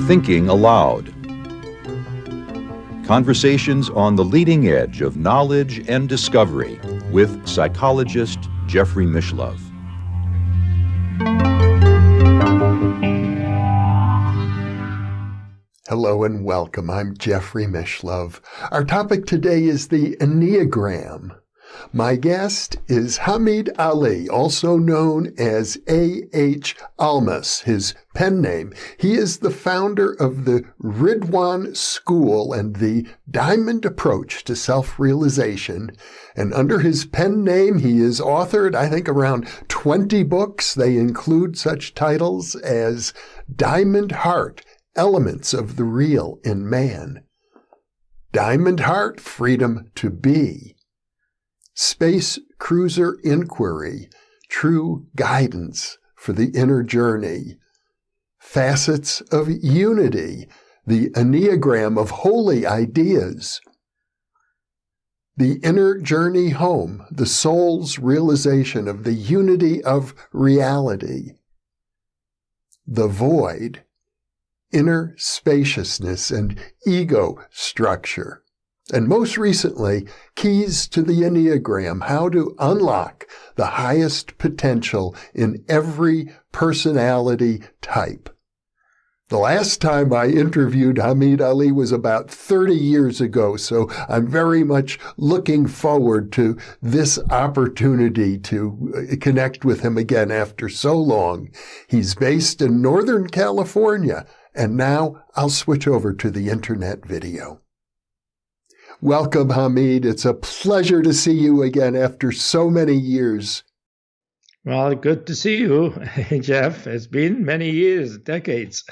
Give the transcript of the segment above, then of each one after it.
Thinking Aloud. Conversations on the leading edge of knowledge and discovery with psychologist Jeffrey Mishlove. Hello and welcome. I'm Jeffrey Mishlove. Our topic today is the Enneagram. My guest is Hameed Ali, also known as A.H. Almaas, his pen name. He is the founder of the Ridwan School and the Diamond Approach to Self-Realization. And under his pen name, he has authored, I think, around 20 books. They include such titles as Diamond Heart, Elements of the Real in Man, Diamond Heart, Freedom to Be, Space Cruiser Inquiry, True Guidance for the Inner Journey, Facets of Unity, the Enneagram of Holy Ideas, The Inner Journey Home, the Soul's Realization of the Unity of Reality, The Void, Inner Spaciousness and Ego Structure, and most recently, Keys to the Enneagram, How to Unlock the Highest Potential in Every Personality Type. The last time I interviewed Hameed Ali was about 30 years ago, so I'm very much looking forward to this opportunity to connect with him again after so long. He's based in Northern California, and now I'll switch over to the internet video. Welcome, Hameed. It's a pleasure to see you again after so many years. Well, good to see you, Jeff. It's been many years, decades.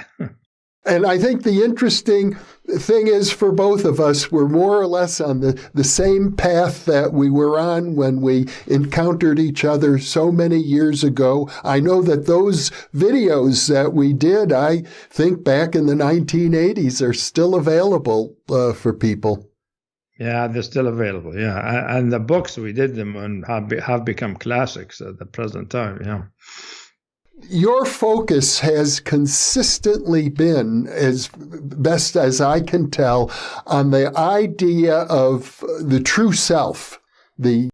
And I think the interesting thing is for both of us, we're more or less on the same path that we were on when we encountered each other so many years ago. I know that those videos that we did, I think back in the 1980s, are still available for people. Yeah, they're still available. Yeah, and the books we did them and have become classics at the present time. Yeah. Your focus has consistently been, as best as I can tell, on the idea of the true self, the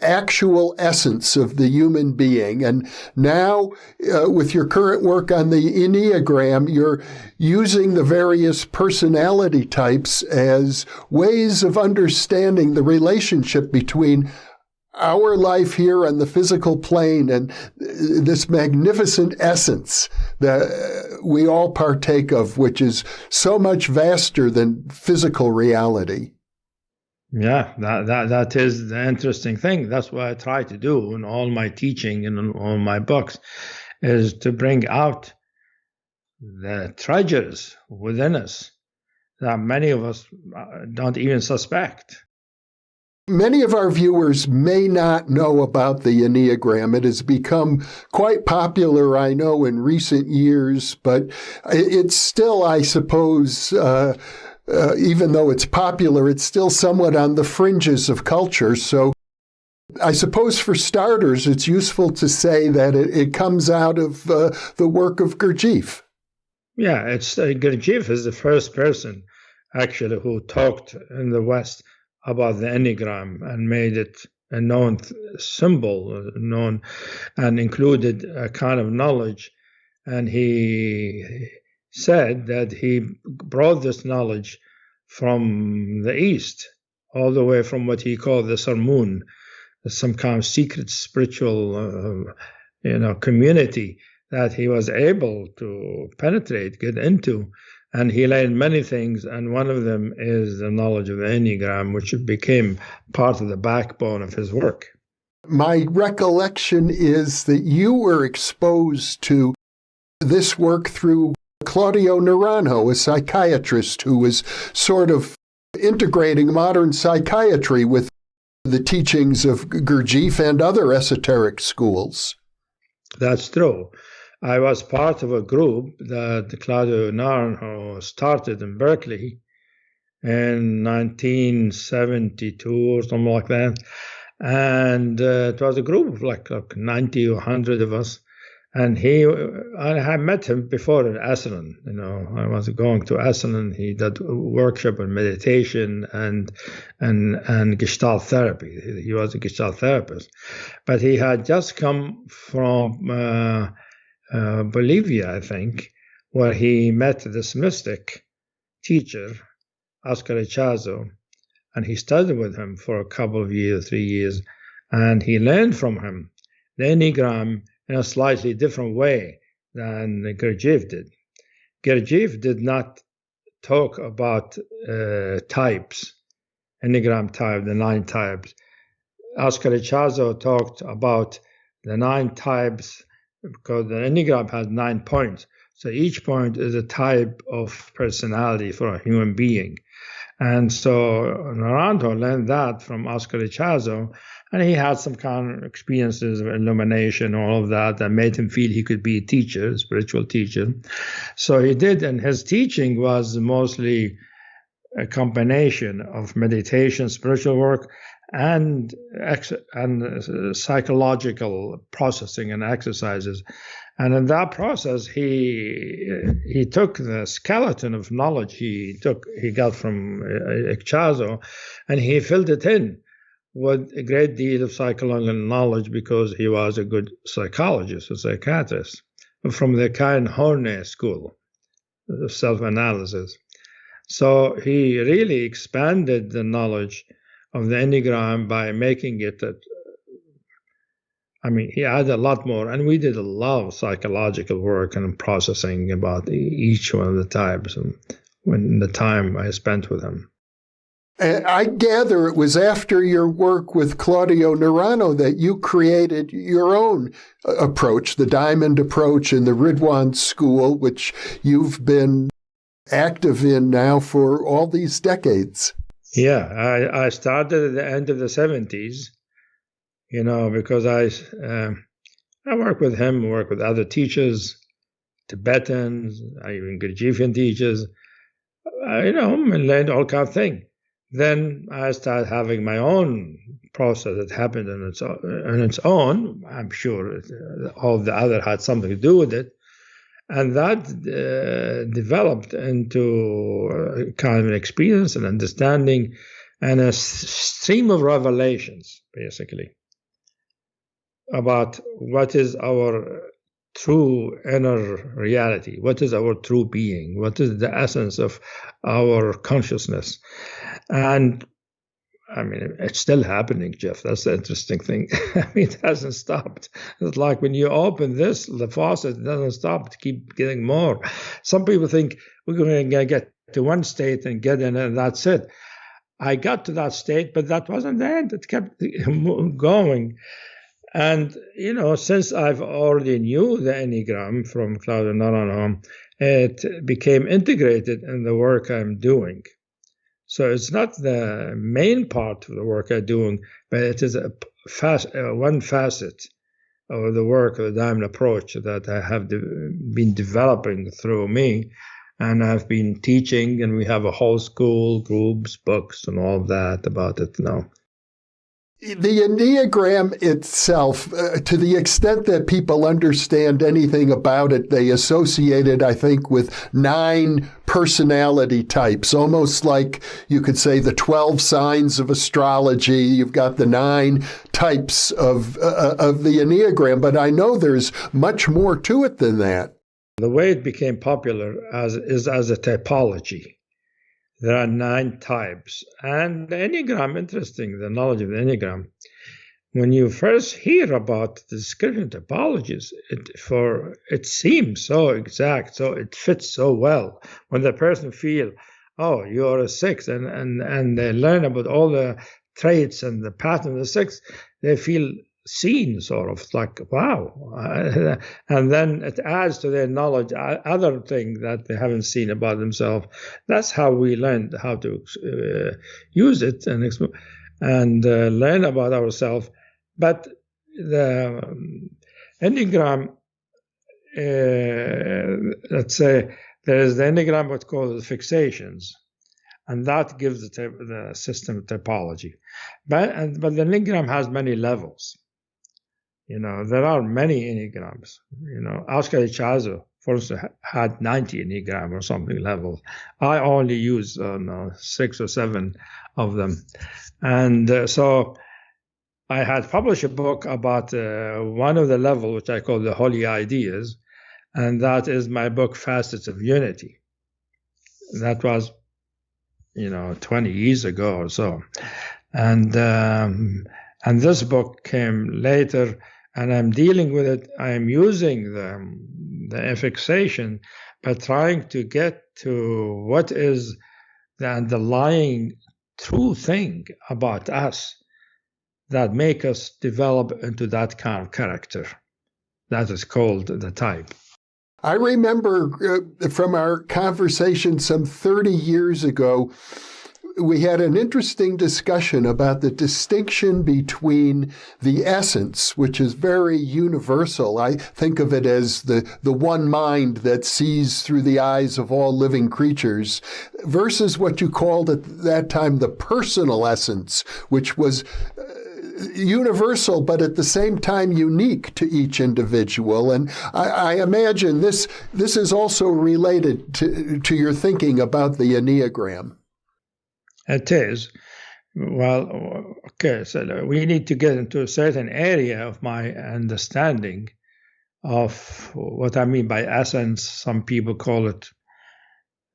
actual essence of the human being. And now, with your current work on the Enneagram, you're using the various personality types as ways of understanding the relationship between our life here on the physical plane and this magnificent essence that we all partake of, which is so much vaster than physical reality. Yeah, that is the interesting thing. That's what I try to do in all my teaching and in all my books, is to bring out the treasures within us that many of us don't even suspect. Many of our viewers may not know about the Enneagram. It has become quite popular, I know, in recent years, but it's still, I suppose, even though it's popular, it's still somewhat on the fringes of culture. So I suppose for starters, it's useful to say that it comes out of the work of Gurjeep. Yeah, Gurjeep is the first person, actually, who talked in the West about the Enneagram and made it a known symbol, and included a kind of knowledge. And he said that he brought this knowledge from the East, all the way from what he called the Sarmoung, some kind of secret spiritual, community that he was able to penetrate, get into. And he learned many things, and one of them is the knowledge of the Enneagram, which became part of the backbone of his work. My recollection is that you were exposed to this work through Claudio Naranjo, a psychiatrist who was sort of integrating modern psychiatry with the teachings of Gurdjieff and other esoteric schools. That's true. I was part of a group that Claudio Naranjo started in Berkeley in 1972 or something like that. And it was a group of like 90 or 100 of us. And I had met him before in Aslan. I was going to Aslan. He did a workshop on meditation and Gestalt therapy. He was a Gestalt therapist, but he had just come from Bolivia, I think, where he met this mystic teacher, Oscar Ichazo, and he studied with him for a couple of years, 3 years, and he learned from him the Enneagram in a slightly different way than Gurdjieff did. Gurdjieff did not talk about types, Enneagram type, the 9 types. Oscar Ichazo talked about the 9 types because the Enneagram has 9 points. So each point is a type of personality for a human being. And so Naranjo learned that from Oscar Ichazo, and he had some kind of experiences of illumination, all of that made him feel he could be a teacher, a spiritual teacher. So he did, and his teaching was mostly a combination of meditation, spiritual work, and psychological processing and exercises. And in that process, he took the skeleton of knowledge he got from Ichazo, and he filled it in with a great deal of psychological knowledge because he was a good psychologist, a psychiatrist, from the Horne school of self-analysis. So he really expanded the knowledge of the Enneagram by making it he added a lot more, and we did a lot of psychological work and processing about each one of the types when the time I spent with him. I gather it was after your work with Claudio Naranjo that you created your own approach, the Diamond approach and the Ridwan School, which you've been active in now for all these decades. Yeah, I started at the end of the 70s, because I work with him, work with other teachers, Tibetans, even Gurdjieffian teachers, and learned all kinds of things. Then I started having my own process that happened on its own. I'm sure all the other had something to do with it. And that developed into a kind of an experience and understanding and a stream of revelations, basically, about what is our true inner reality, what is our true being, what is the essence of our consciousness. And it's still happening, Jeff. That's the interesting thing. It hasn't stopped. It's like when you open the faucet, it doesn't stop. It keeps getting more. Some people think we're going to get to one state and get in and that's it. I got to that state, but that wasn't the end. It kept going. And, since I've already knew the Enneagram from Claudio Naranjo, it became integrated in the work I'm doing. So it's not the main part of the work I'm doing, but it is one facet of the work of the Diamond approach that I have been developing through me. And I've been teaching, and we have a whole school, groups, books, and all of that about it now. The Enneagram itself, to the extent that people understand anything about it, they associate it, I think, with 9 personality types, almost like you could say the 12 signs of astrology. You've got the 9 types of the Enneagram, but I know there's much more to it than that. The way it became popular is as a typology. There are 9 types. And the Enneagram, interesting, the knowledge of the Enneagram. When you first hear about the description of typologies, it seems so exact, so it fits so well. When the person feels, oh, you're a 6, and they learn about all the traits and the pattern of the 6, they feel seen, sort of like, wow. And then it adds to their knowledge other things that they haven't seen about themselves. That's how we learned how to use it and learn about ourselves. But the Enneagram, let's say, there is the Enneagram what's called the fixations. and that gives the system topology. But the Enneagram has many levels. There are many Enneagrams. Oscar Ichazo, for instance, had 90 Enneagram or something levels. I only use 6 or 7 of them. And so I had published a book about one of the levels, which I call the Holy Ideas, and that is my book, Facets of Unity. That was, 20 years ago or so. And this book came later, and I'm dealing with it. I'm using the fixation, but trying to get to what is the underlying true thing about us that make us develop into that kind of character. That is called the type. I remember from our conversation some 30 years ago, we had an interesting discussion about the distinction between the essence, which is very universal. I think of it as the one mind that sees through the eyes of all living creatures, versus what you called at that time the personal essence, which was universal, but at the same time unique to each individual. And I imagine this is also related to your thinking about the Enneagram. It is. Well, okay, so we need to get into a certain area of my understanding of what I mean by essence. Some people call it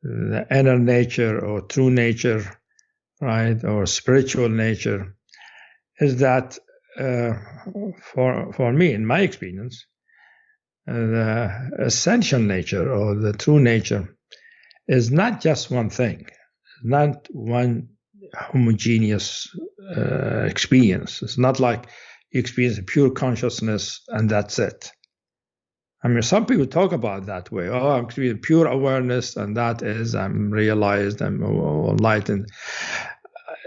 the inner nature or true nature, right, or spiritual nature. Is that for me, in my experience, the essential nature or the true nature is not just one thing, not one homogeneous experience. It's not like you experience a pure consciousness and that's it. I mean, some people talk about it that way. Oh, I'm experiencing pure awareness and that is, I'm realized, I'm enlightened.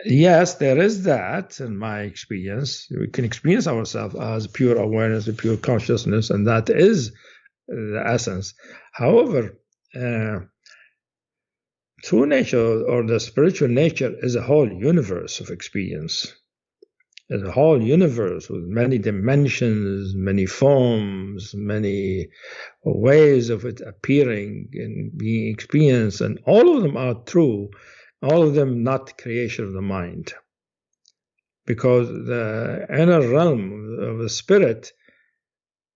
Yes, there is that in my experience. We can experience ourselves as pure awareness, a pure consciousness, and that is the essence. However, true nature or the spiritual nature is a whole universe of experience. It's a whole universe with many dimensions, many forms, many ways of it appearing and being experienced, and all of them are true. All of them not creation of the mind, because the inner realm of the spirit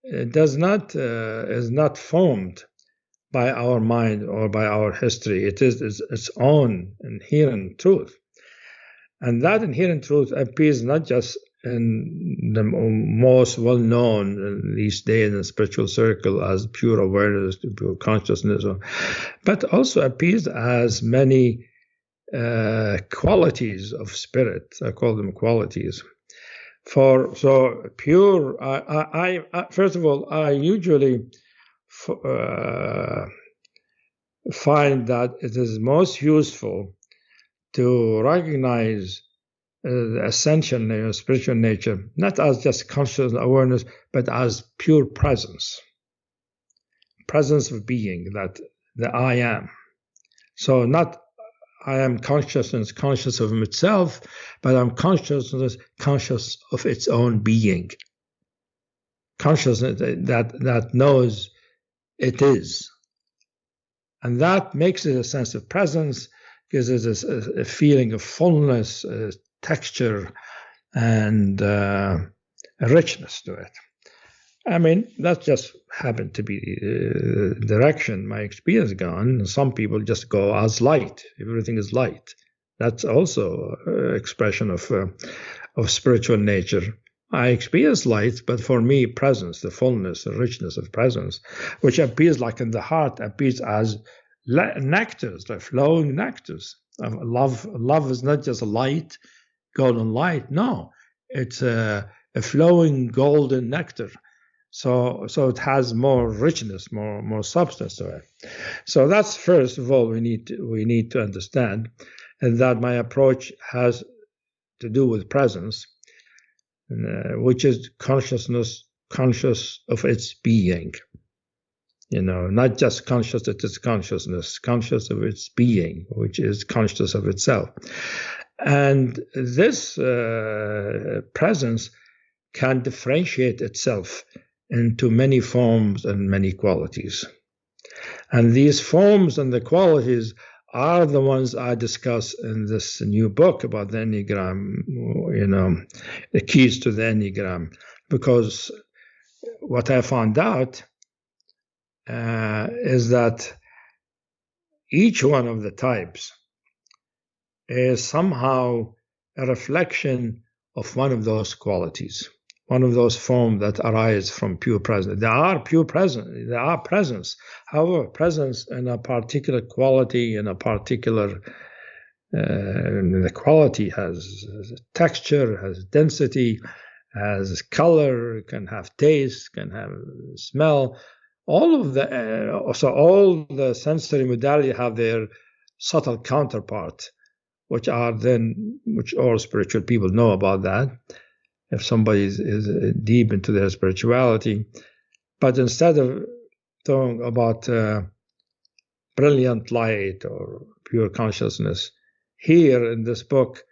is not formed by our mind or by our history. It is its own inherent truth, and that inherent truth appears not just in the most well-known these days in the spiritual circle as pure awareness, pure consciousness, but also appears as many qualities of spirit. I call them qualities. So pure. I first of all, I usually find that it is most useful to recognize the essential nature, spiritual nature, not as just conscious awareness, but as pure presence of being, that the I am. So not I am consciousness, conscious of itself, but I'm conscious of its own being. Consciousness that knows it is. And that makes it a sense of presence, gives it a feeling of fullness, a texture, and a richness to it. I mean, that just happened to be the direction my experience gone. Some people just go as light. Everything is light. That's also an expression of spiritual nature. I experience light, but for me, presence, the fullness, the richness of presence, which appears like in the heart, appears as nectars, the flowing nectars. Love is not just a light, golden light. No, it's a flowing golden nectar. So it has more richness, more substance to it. So that's first of all we need to understand, and that my approach has to do with presence, which is consciousness, conscious of its being. not just conscious of its consciousness, conscious of its being, which is conscious of itself. And this presence can differentiate itself into many forms and many qualities. And these forms and the qualities are the ones I discuss in this new book about the Enneagram, the keys to the Enneagram. Because what I found out is that each one of the types is somehow a reflection of one of those qualities, one of those forms that arise from pure presence. They are pure presence. They are presence. However, presence in a particular quality, in a particular, the quality has texture, has density, has color, can have taste, can have smell. All the sensory modalities have their subtle counterpart, which all spiritual people know about that, if somebody is deep into their spirituality. But instead of talking about brilliant light or pure consciousness, here in this book,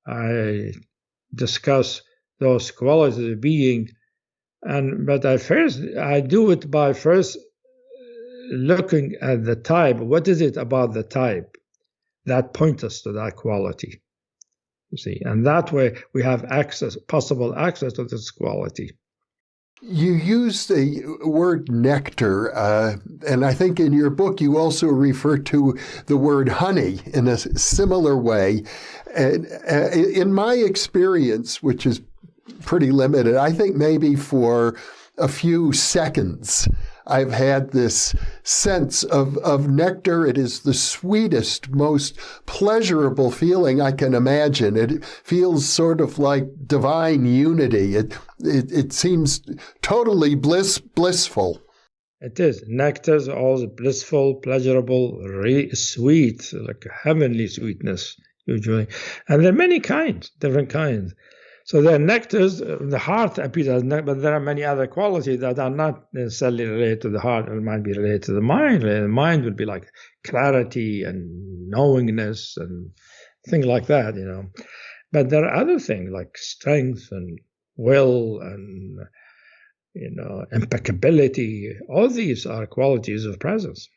I discuss those qualities of being. But I do it by first looking at the type. What is it about the type that points us to that quality? You see, and that way we have possible access to this quality. You use the word nectar, and I think in your book you also refer to the word honey in a similar way. And in my experience, which is pretty limited, I think maybe for a few seconds, I've had this sense of nectar. It is the sweetest, most pleasurable feeling I can imagine. It feels sort of like divine unity. It seems totally blissful. It is. Nectar is always blissful, pleasurable, really sweet, like heavenly sweetness, usually. And there are many kinds, different kinds. So there are nectars, the heart appears as nectar, but there are many other qualities that are not necessarily related to the heart. It might be related to the mind. The mind would be like clarity and knowingness and things like that, But there are other things like strength and will and, impeccability. All these are qualities of presence.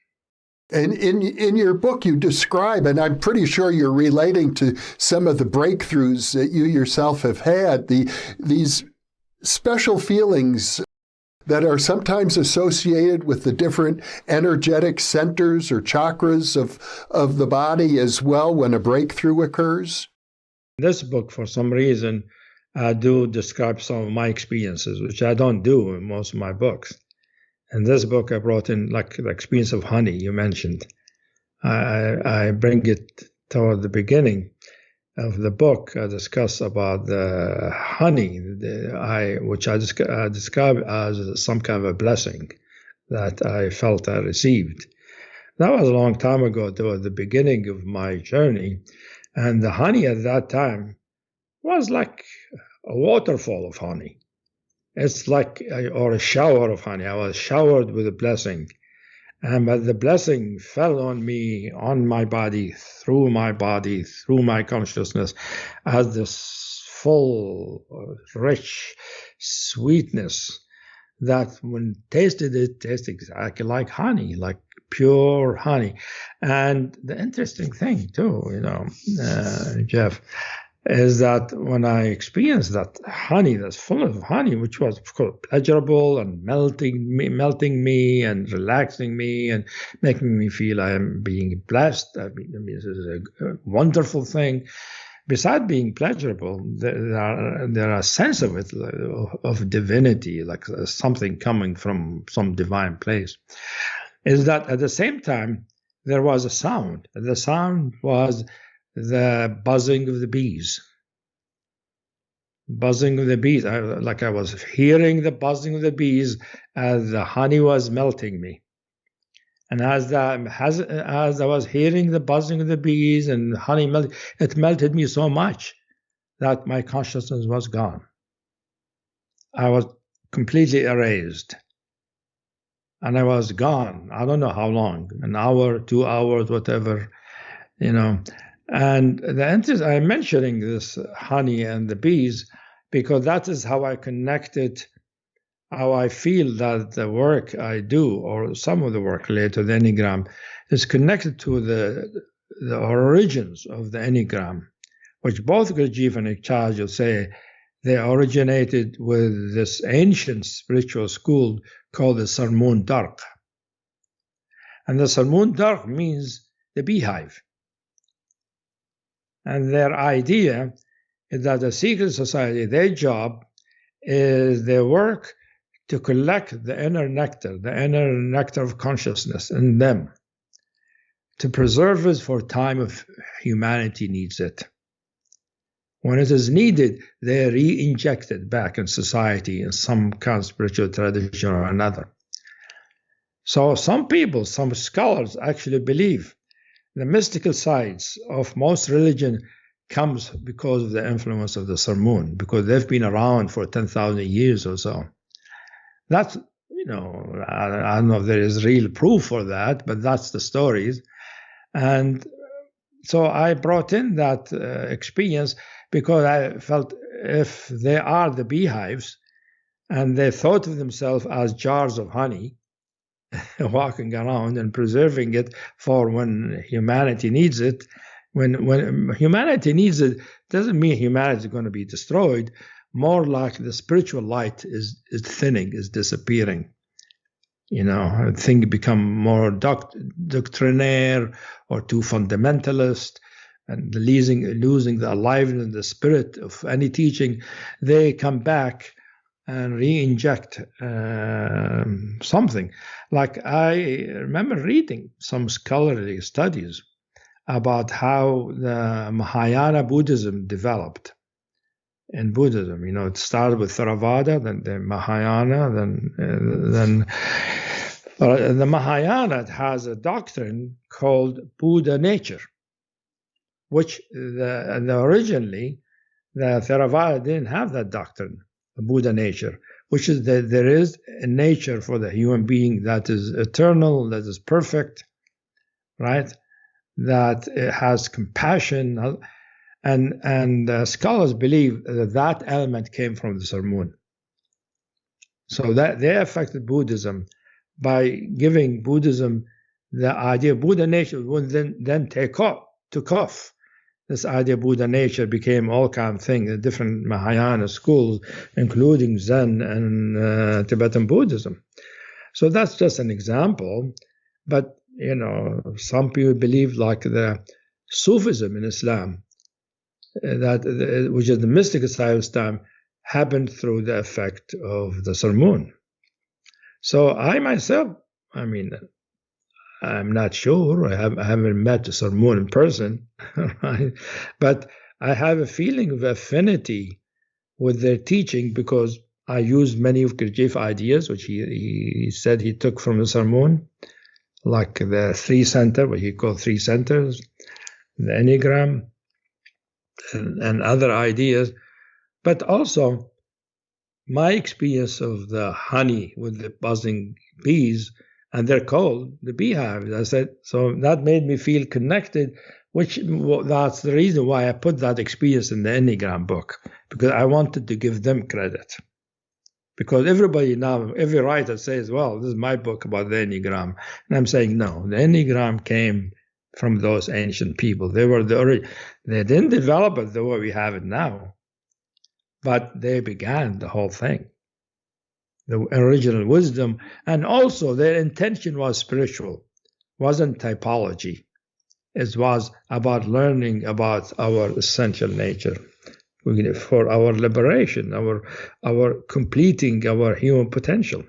And in your book, you describe, and I'm pretty sure you're relating to some of the breakthroughs that you yourself have had, these special feelings that are sometimes associated with the different energetic centers or chakras of the body as well when a breakthrough occurs. In this book, for some reason, I do describe some of my experiences, which I don't do in most of my books. In this book, I brought in like the experience of honey you mentioned. I bring it toward the beginning of the book. I discuss about the honey, which I describe as some kind of a blessing that I felt I received. That was a long time ago, toward the beginning of my journey. And the honey at that time was like a waterfall of honey. It's like, or a shower of honey. I was showered with a blessing. But the blessing fell on me, on my body, through my consciousness, as this full, rich sweetness that when tasted it, tastes exactly like honey, like pure honey. And the interesting thing too, Jeff, is that when I experienced that honey that's full of honey, which was of course pleasurable and melting me and relaxing me and making me feel I am being blessed. I mean, this is a wonderful thing. Besides being pleasurable, there are a sense of it, of divinity, like something coming from some divine place. Is that at the same time there was a sound. The sound was the buzzing of the bees. Buzzing of the bees. I was hearing the buzzing of the bees as the honey was melting me. And as I was hearing the buzzing of the bees and the honey melting, it melted me so much that my consciousness was gone. I was completely erased. and I was gone. I don't know how long, an hour, 2 hours, whatever, And I'm mentioning this honey and the bees because that is how I connected, how I feel that the work I do, or some of the work related to the Enneagram, is connected to the origins of the Enneagram, which both Gurdjieff and Ichazo say they originated with this ancient spiritual school called the Sarmoung Brotherhood. And the Sarmoung Brotherhood means the beehive. And their idea is that the secret society, their job is their work to collect the inner nectar of consciousness in them, to preserve it for time of humanity needs it. When it is needed, they re-inject it back in society in some kind of spiritual tradition or another. So some people, some scholars actually believe the mystical sides of most religion comes because of the influence of the Sarmoung, because they've been around for 10,000 years or so. That's, I don't know if there is real proof for that, but that's the stories. And so I brought in that experience because I felt if they are the beehives and they thought of themselves as jars of honey, walking around and preserving it for when humanity needs it. When humanity needs it, doesn't mean humanity is going to be destroyed. More like the spiritual light is thinning, is disappearing. Things become more doctrinaire or too fundamentalist, and losing the aliveness, the spirit of any teaching. They come back and re-inject something. Like I remember reading some scholarly studies about how the Mahayana Buddhism developed. In Buddhism, it started with Theravada, then the Mahayana, then the Mahayana has a doctrine called Buddha nature, which originally the Theravada didn't have that doctrine, the Buddha nature, which is that there is a nature for the human being that is eternal, that is perfect, right? That it has compassion, and scholars believe that element came from the Sarmoung. So that they affected Buddhism by giving Buddhism the idea Buddha nature would then took off. This idea Buddha nature became all kind of things, the different Mahayana schools, including Zen and Tibetan Buddhism. So that's just an example. But, some people believe like the Sufism in Islam, which is the mystical side of Islam, happened through the effect of the Sarmoung. So I myself, I'm not sure. I haven't met the Sarmoung in person, right? But I have a feeling of affinity with their teaching because I used many of Gurdjieff ideas, which he said he took from the Sarmoung, like the 3 center, what he called 3 centers, the Enneagram, and other ideas. But also my experience of the honey with the buzzing bees, and they're called the beehives. I said, so that made me feel connected, that's the reason why I put that experience in the Enneagram book, because I wanted to give them credit. Because everybody now, every writer says, well, this is my book about the Enneagram. And I'm saying, no, the Enneagram came from those ancient people. They were they didn't develop it the way we have it now, but they began the whole thing. The original wisdom, and also their intention was spiritual, wasn't typology. It was about learning about our essential nature for our liberation, our completing our human potential.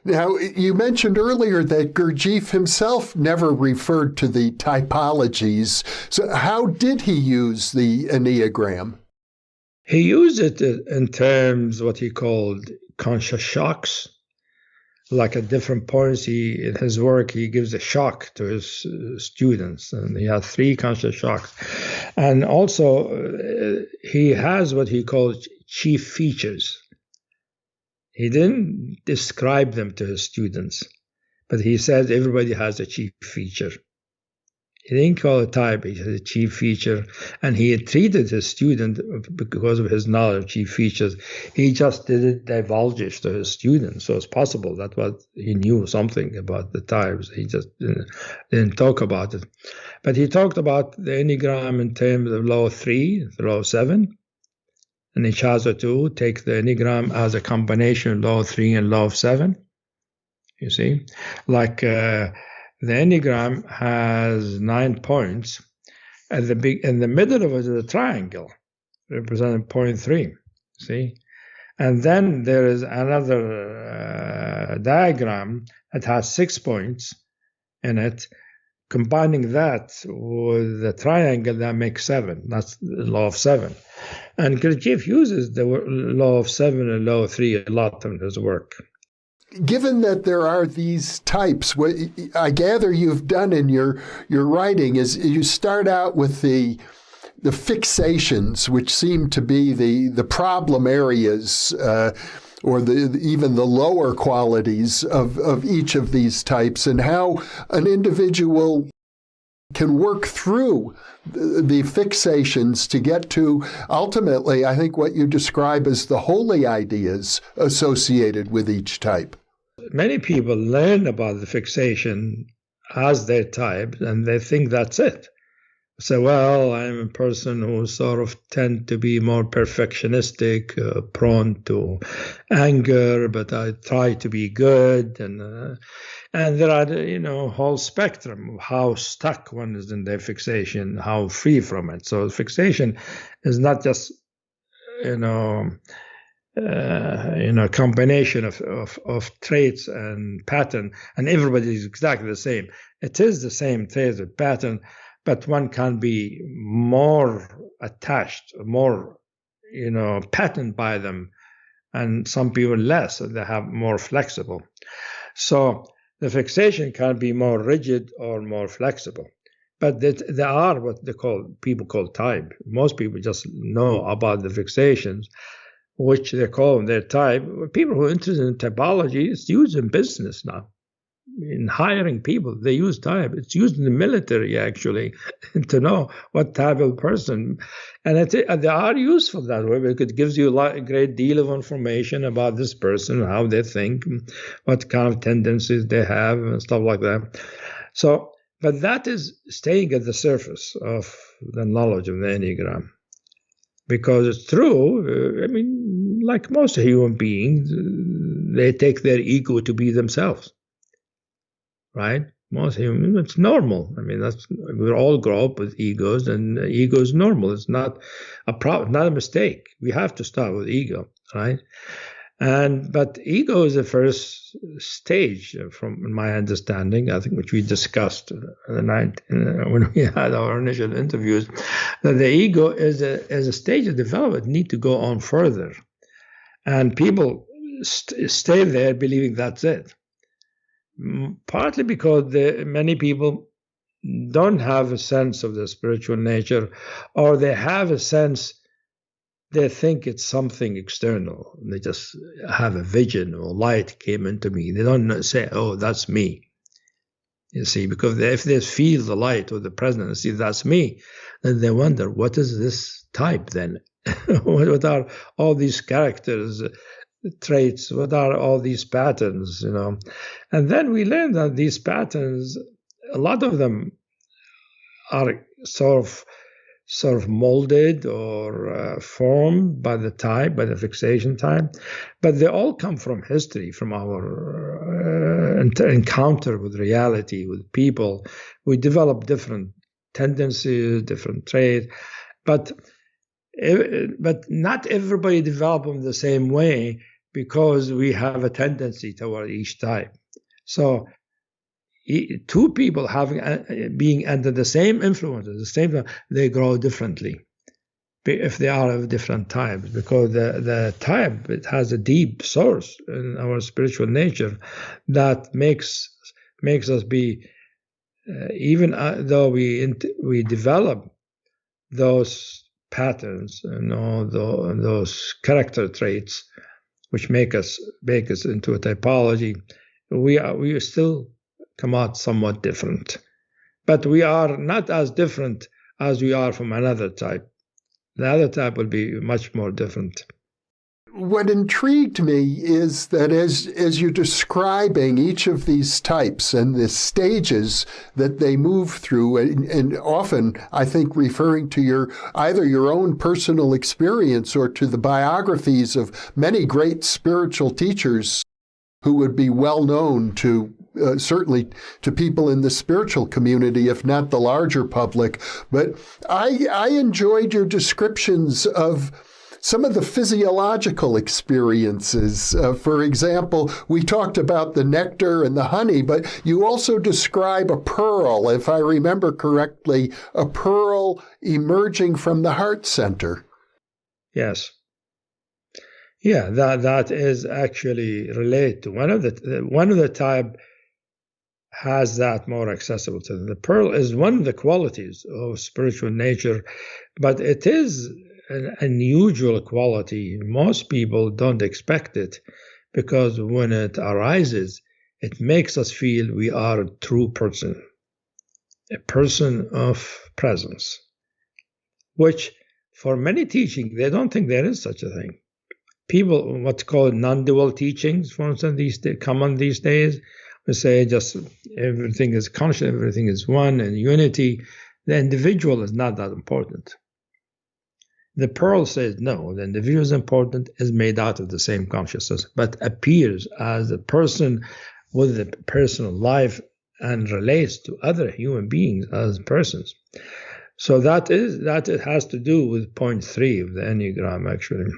Now, you mentioned earlier that Gurdjieff himself never referred to the typologies. So how did he use the Enneagram? He used it in terms what he called conscious shocks. Like at different points in his work, he gives a shock to his students, and he has 3 conscious shocks. And also, he has what he calls chief features. He didn't describe them to his students. but he says everybody has a chief feature. He didn't call it type, he has a chief feature, and he had treated his student because of his knowledge of chief features. He just didn't divulge it to his students, so it's possible that he knew something about the types. He just didn't talk about it. But he talked about the Enneagram in terms of law 3, the law 7, and Ichazo too take the Enneagram as a combination of law 3 and law 7. You see, like the Enneagram has 9 points. In the middle of it is a triangle representing point 3. See, and then there is another diagram that has 6 points in it. Combining that with the triangle, that makes 7. That's the law of 7. And Gurdjieff uses the law of 7 and law of 3 a lot in his work. Given that there are these types, what I gather you've done in your writing is you start out with the fixations, which seem to be the problem areas or even the lower qualities of each of these types, and how an individual can work through the fixations to get to, ultimately, I think what you describe as the holy ideas associated with each type. Many people learn about the fixation as their type, and they think that's it. So, well, I'm a person who sort of tend to be more perfectionistic, prone to anger, but I try to be good. And there are, a whole spectrum of how stuck one is in their fixation, how free from it. So fixation is not just, combination of traits and pattern, and everybody is exactly the same. It is the same traits and pattern, but one can be more attached, more, patterned by them, and some people less, they have more flexible. So the fixation can be more rigid or more flexible. But they are what people call type. Most people just know about the fixations, which they call their type. People who are interested in typology, it's used in business now. In hiring people, they use type. It's used in the military, actually, to know what type of person. And they are useful that way, because it gives you a great deal of information about this person, how they think, what kind of tendencies they have, and stuff like that. So, but that is staying at the surface of the knowledge of the Enneagram. Because it's true, like most human beings, they take their ego to be themselves. Right? Most humans, it's normal. We all grow up with egos, and ego is normal. It's not a problem, not a mistake. We have to start with ego, right? But ego is the first stage, from my understanding, I think, which we discussed when we had our initial interviews, that the ego is a stage of development, need to go on further. And people stay there believing that's it. Partly because many people don't have a sense of the spiritual nature, or they have a sense, they think it's something external. They just have a vision or light came into me. They don't say, oh, that's me. You see, because if they feel the light or the presence, see, that's me, then they wonder, what is this type then? What are all these characters, traits, what are all these patterns, And then we learn that these patterns, a lot of them are sort of molded or formed by the type, by the fixation type, but they all come from history, from our encounter with reality, with people. We develop different tendencies, different traits, but not everybody develop them the same way, because we have a tendency toward each type. So two people being under the same influence at the same time, they grow differently if they are of different types, because the type, it has a deep source in our spiritual nature that makes us be, even though we develop those patterns and all those character traits which make us into a typology, we still come out somewhat different. But we are not as different as we are from another type. The other type will be much more different. What intrigued me is that as you're describing each of these types and the stages that they move through, and often I think referring to either your own personal experience or to the biographies of many great spiritual teachers who would be well known to certainly to people in the spiritual community, if not the larger public. But I enjoyed your descriptions of some of the physiological experiences. For example, we talked about the nectar and the honey, but you also describe a pearl, if I remember correctly, a pearl emerging from the heart center. Yes. Yeah, that is actually related to one of the type has that more accessible to them. The pearl is one of the qualities of spiritual nature, but it is an unusual quality. Most people don't expect it, because when it arises, it makes us feel we are a true person, a person of presence, which for many teaching, they don't think there is such a thing. People, what's called non-dual teachings, for instance, common these days, we say just everything is conscious, everything is one and unity. The individual is not that important. The pearl says no, the individual is important, is made out of the same consciousness, but appears as a person with a personal life and relates to other human beings as persons. So that it has to do with point 3 of the Enneagram, actually.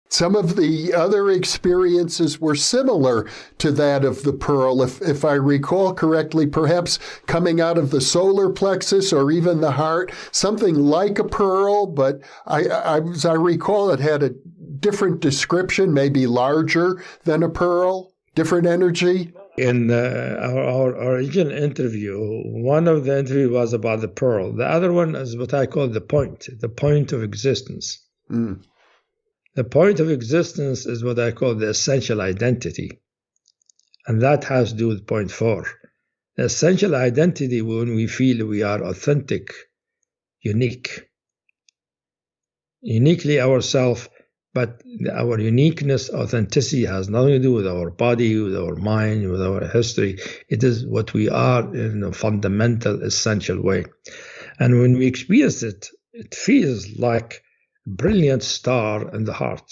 Some of the other experiences were similar to that of the pearl, if I recall correctly, perhaps coming out of the solar plexus or even the heart, something like a pearl, but as I recall, it had a different description, maybe larger than a pearl, different energy. In our original interview, one of the interview was about the pearl. The other one is what I call the point of existence. Mm. The point of existence is what I call the essential identity. And that has to do with point 4. The essential identity, when we feel we are authentic, uniquely ourselves, but our uniqueness, authenticity has nothing to do with our body, with our mind, with our history. It is what we are in a fundamental, essential way. And when we experience it, it feels like brilliant star in the heart.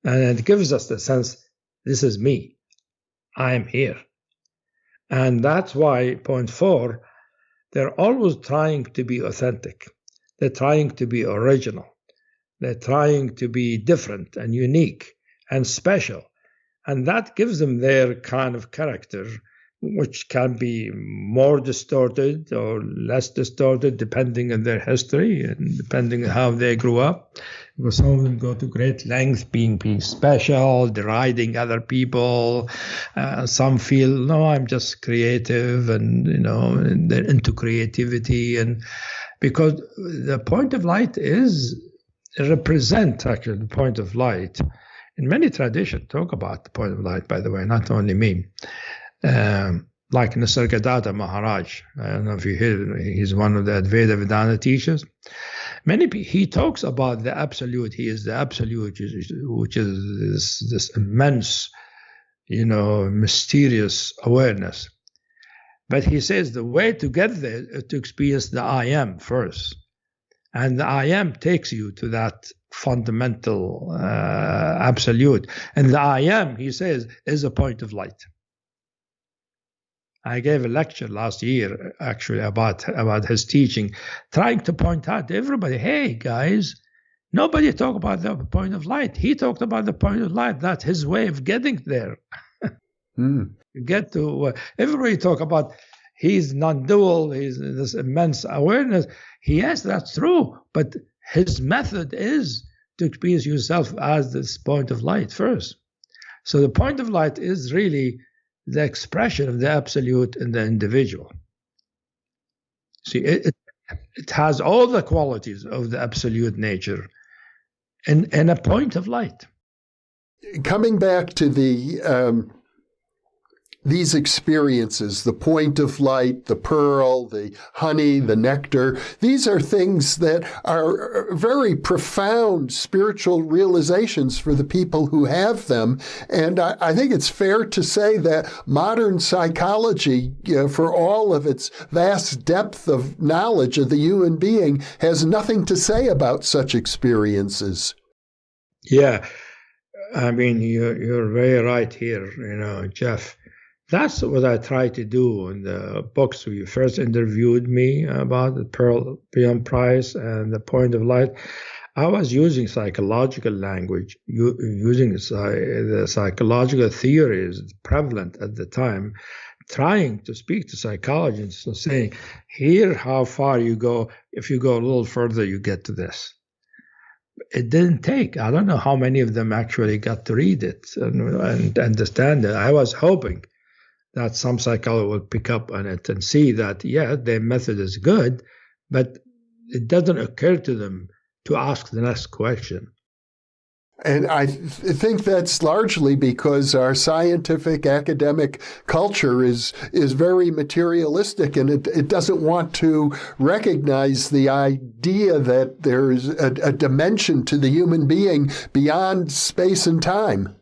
And it gives us the sense, this is me. I am here. And that's why point 4, they're always trying to be authentic. They're trying to be original. They're trying to be different and unique and special. And that gives them their kind of character, which can be more distorted or less distorted depending on their history and depending on how they grew up. Because some of them go to great lengths being special, deriding other people. Some feel, no, I'm just creative, and they're into creativity. And because the point of light represent actually the point of light. In many traditions, talk about the point of light, by the way, not only me. Like Nisargadatta Maharaj, I don't know if you hear, he's one of the Advaita Vedanta teachers. He talks about the absolute. He is the absolute, which is this immense, mysterious awareness. But he says the way to get there is to experience the I am first. And the I am takes you to that fundamental absolute. And the I am, he says, is a point of light. I gave a lecture last year, actually, about his teaching, trying to point out to everybody, hey, guys, nobody talked about the point of light. He talked about the point of light. That's his way of getting there. Get to everybody talk about he's non-dual, he's this immense awareness. Yes, that's true, but his method is to experience yourself as this point of light first. So the point of light is really the expression of the absolute in the individual. See, it has all the qualities of the absolute nature in a point of light. Coming back to the these experiences, the point of light, the pearl, the honey, the nectar, these are things that are very profound spiritual realizations for the people who have them. And I think it's fair to say that modern psychology, for all of its vast depth of knowledge of the human being, has nothing to say about such experiences. Yeah, I mean, you're very right here, Jeff. That's what I try to do in the books. When you first interviewed me about the Pearl Beyond Price and the Point of Light, I was using psychological language, using the psychological theories prevalent at the time, trying to speak to psychologists and saying, here how far you go. If you go a little further, you get to this. It didn't take. I don't know how many of them actually got to read it and understand it. I was hoping that some psychologist will pick up on it and see that, yeah, their method is good, but it doesn't occur to them to ask the next question. And I think that's largely because our scientific academic culture is very materialistic, and it doesn't want to recognize the idea that there is a dimension to the human being beyond space and time.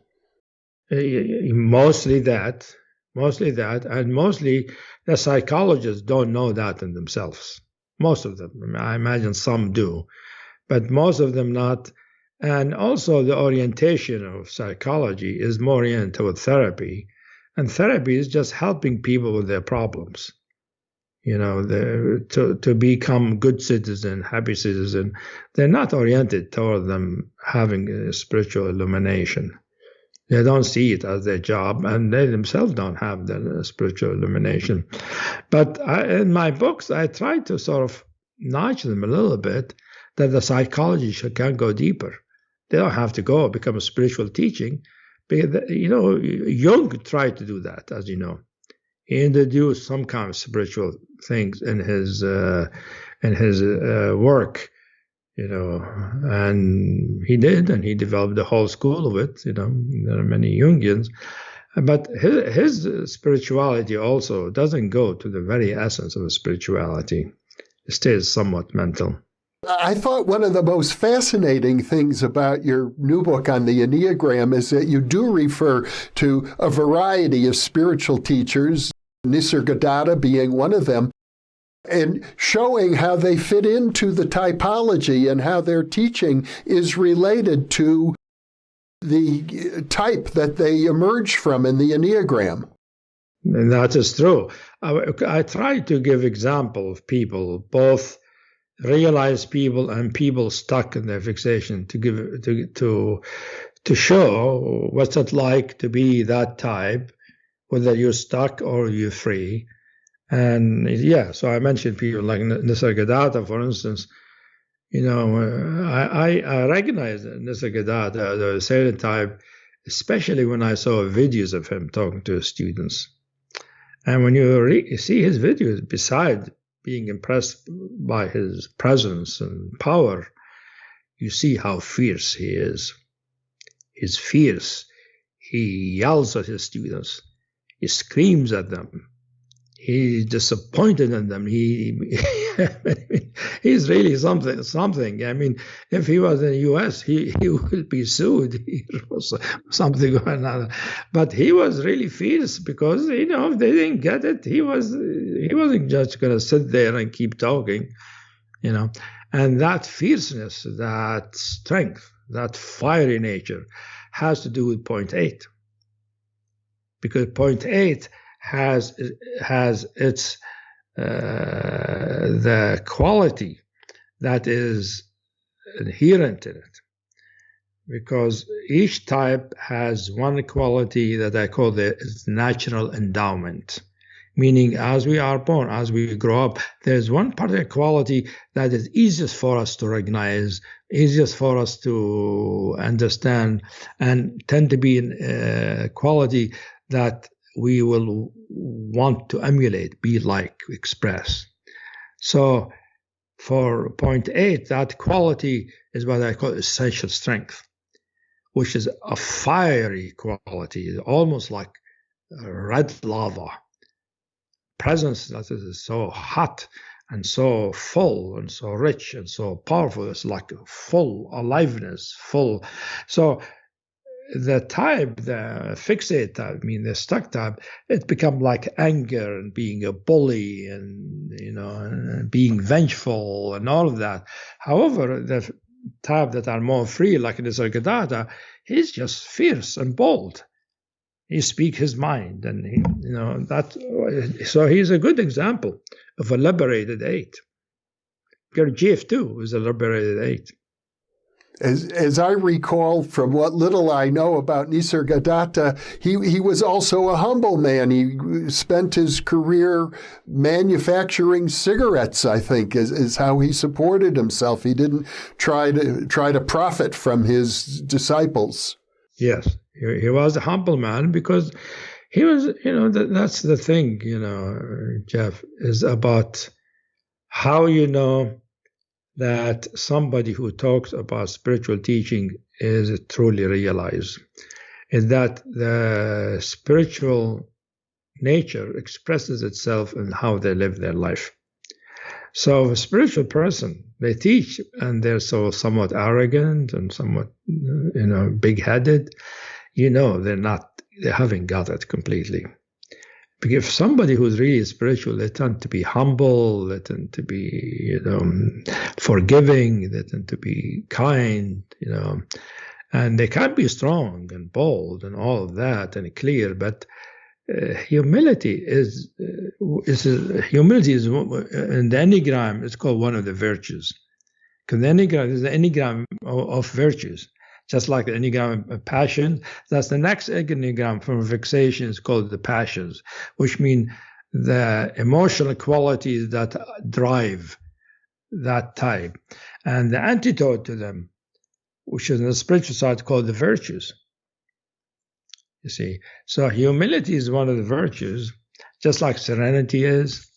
Mostly that, and mostly the psychologists don't know that in themselves. Most of them. I imagine some do, but most of them not. And also the orientation of psychology is more oriented toward therapy. And therapy is just helping people with their problems. To become good citizen, happy citizen. They're not oriented toward them having a spiritual illumination. They don't see it as their job, and they themselves don't have the spiritual illumination. But in my books, I try to sort of nudge them a little bit that the psychology can go deeper. They don't have to go become a spiritual teaching. Because, Jung tried to do that, as you know. He introduced some kind of spiritual things in his work. And he did, and he developed a whole school of it. There are many Jungians, but his spirituality also doesn't go to the very essence of spirituality. It stays somewhat mental. I thought one of the most fascinating things about your new book on the Enneagram is that you do refer to a variety of spiritual teachers, Nisargadatta being one of them, and showing how they fit into the typology and how their teaching is related to the type that they emerge from in the Enneagram. And that is true. I try to give example of people, both realized people and people stuck in their fixation, to show what's it like to be that type, whether you're stuck or you're free. And so I mentioned people like Nisargadatta, for instance. I recognize Nisargadatta, the Ascendant type, especially when I saw videos of him talking to his students. And when you see his videos, besides being impressed by his presence and power, you see how fierce he is. He's fierce. He yells at his students. He screams at them. He's disappointed in them. He's really something. I mean, if he was in the U.S., he would be sued or something or another. But he was really fierce because, if they didn't get it, he wasn't just going to sit there and keep talking, And that fierceness, that strength, that fiery nature has to do with point 8. Because point 8 has its the quality that is inherent in it, because each type has one quality that I call its natural endowment, meaning as we are born, as we grow up, there's one particular quality that is easiest for us to recognize, easiest for us to understand, and tend to be a quality that we will want to emulate, be like, express. So for point 8, that quality is what I call essential strength, which is a fiery quality, almost like red lava, presence that is so hot and so full and so rich and so powerful. It's like full aliveness, full. So the type, the fixate type, the stuck type, it becomes like anger and being a bully and, and being vengeful and all of that. However, the type that are more free, like Nisargadatta, he's just fierce and bold. He speaks his mind, and so he's a good example of a liberated eight. Gurdjieff too is a liberated eight. As I recall from what little I know about Nisargadatta, he was also a humble man. He spent his career manufacturing cigarettes, I think, is how he supported himself. He didn't try to profit from his disciples. Yes, he was a humble man because he was, that's the thing, Jeff, is about how that somebody who talks about spiritual teaching is truly realized, is that the spiritual nature expresses itself in how they live their life. So a spiritual person, they teach, and they're so somewhat arrogant and somewhat, big-headed. They haven't got it completely. Because if somebody who's really spiritual, they tend to be humble, they tend to be, forgiving, they tend to be kind, and they can be strong and bold and all of that and clear, but humility is in the Enneagram, it's called one of the virtues. Because the Enneagram is the Enneagram of virtues. Just like the Enneagram of passion, that's the next Enneagram from fixation is called the passions, which mean the emotional qualities that drive that type. And the antidote to them, which is in the spiritual side called the virtues. You see, so humility is one of the virtues, just like serenity is,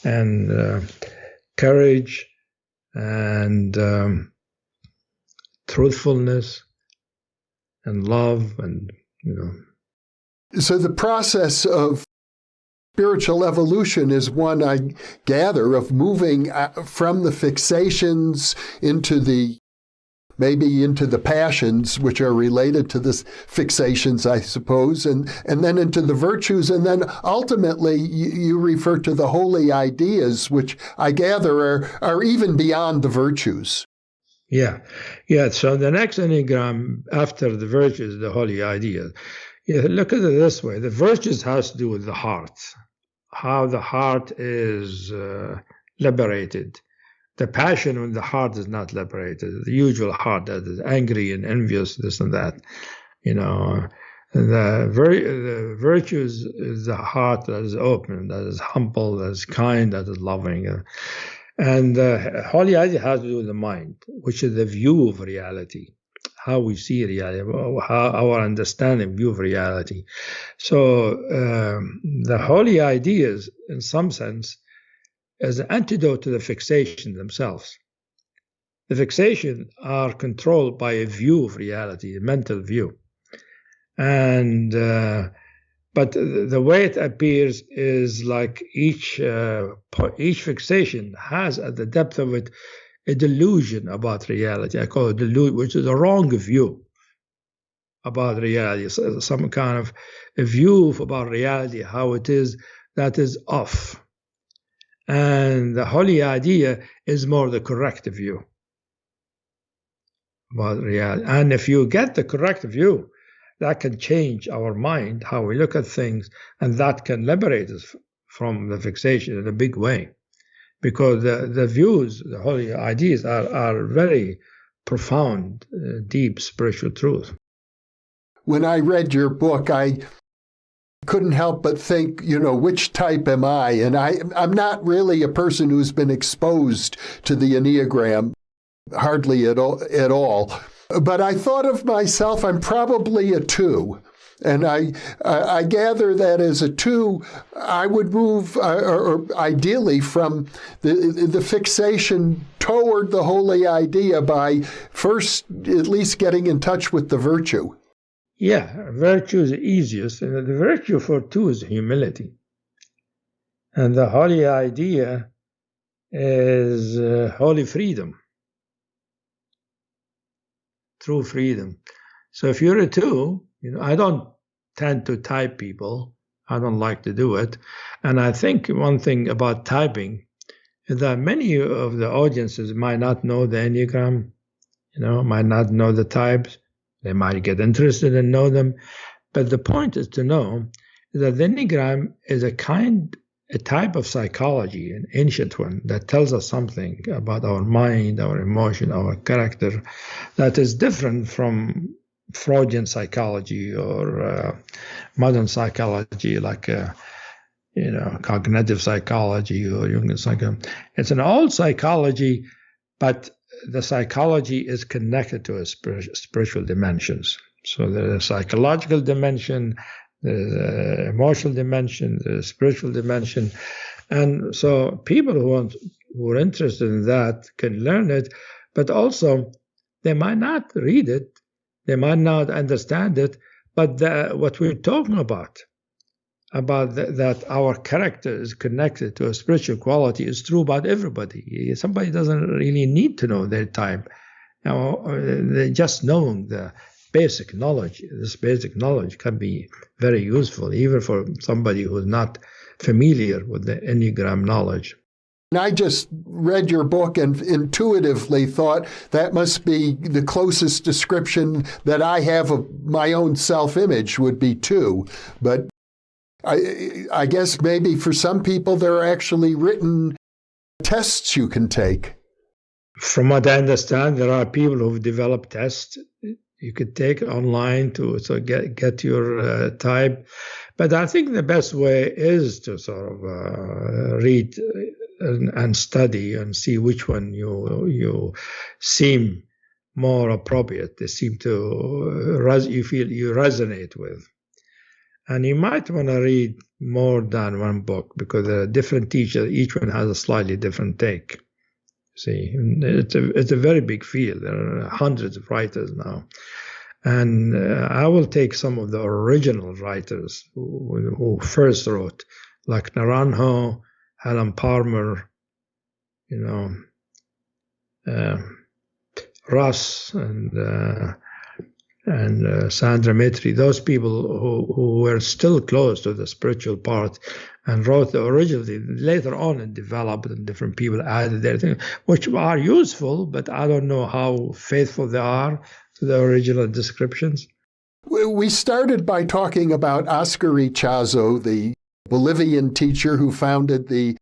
and courage and truthfulness and love and, So the process of spiritual evolution is one, I gather, of moving from the fixations into the passions, which are related to the fixations, I suppose, and then into the virtues, and then ultimately you refer to the holy ideas, which I gather are even beyond the virtues. Yeah. So the next Enneagram after the virtues, the holy ideas. Yeah, look at it this way. The virtues has to do with the heart, how the heart is liberated. The passion when the heart is not liberated, the usual heart that is angry and envious, this and that. The virtues is the heart that is open, that is humble, that is kind, that is loving. And holy idea has to do with the mind, which is the view of reality, how we see reality, how our understanding, view of reality. So the holy ideas, in some sense, is an antidote to the fixation themselves. The fixation are controlled by a view of reality, a mental view. And but the way it appears is like each fixation has at the depth of it a delusion about reality. I call it delusion, which is a wrong view about reality. So some kind of a view about reality, how it is, that is off. And the holy idea is more the correct view about reality. And if you get the correct view, that can change our mind, how we look at things, and that can liberate us from the fixation in a big way. Because the views, the holy ideas are very profound, deep spiritual truth. When I read your book, I couldn't help but think, which type am I? And I'm not really a person who's been exposed to the Enneagram, hardly at all. But I thought of myself, I'm probably a 2. And I gather that as a 2, I would move, or ideally, from the fixation toward the holy idea by first at least getting in touch with the virtue. Yeah, virtue is the easiest. And the virtue for 2 is humility. And the holy idea is holy freedom, true freedom. So if you're a 2, I don't tend to type people. I don't like to do it. And I think one thing about typing is that many of the audiences might not know the Enneagram, might not know the types. They might get interested and know them. But the point is to know that the Enneagram is a type of psychology, an ancient one, that tells us something about our mind, our emotion, our character, that is different from Freudian psychology or modern psychology, like cognitive psychology or Jungian psychology. It's an old psychology, but the psychology is connected to a spiritual dimensions. So there's a psychological dimension, the emotional dimension, the spiritual dimension. And so people who are interested in that can learn it, but also they might not read it, they might not understand it, but what we're talking about that our character is connected to a spiritual quality is true about everybody. Somebody doesn't really need to know their type. Just knowing the basic knowledge, this basic knowledge can be very useful, even for somebody who's not familiar with the Enneagram knowledge. And I just read your book and intuitively thought that must be the closest description that I have of my own self-image would be 2. But I guess maybe for some people there are actually written tests you can take. From what I understand, there are people who've developed tests you could take online to get your type. But I think the best way is to sort of read and study and see which one you seem more appropriate. They seem to you feel you resonate with. And you might want to read more than one book because there are different teachers. Each one has a slightly different take. See, it's a very big field. There are hundreds of writers now. And I will take some of the original writers who first wrote, like Naranjo, Helen Palmer, Russ, and Sandra Mitri, those people who were still close to the spiritual part and wrote originally. Later on it developed and different people added their things, which are useful, but I don't know how faithful they are to the original descriptions. We started by talking about Oscar Ichazo, the Bolivian teacher who founded the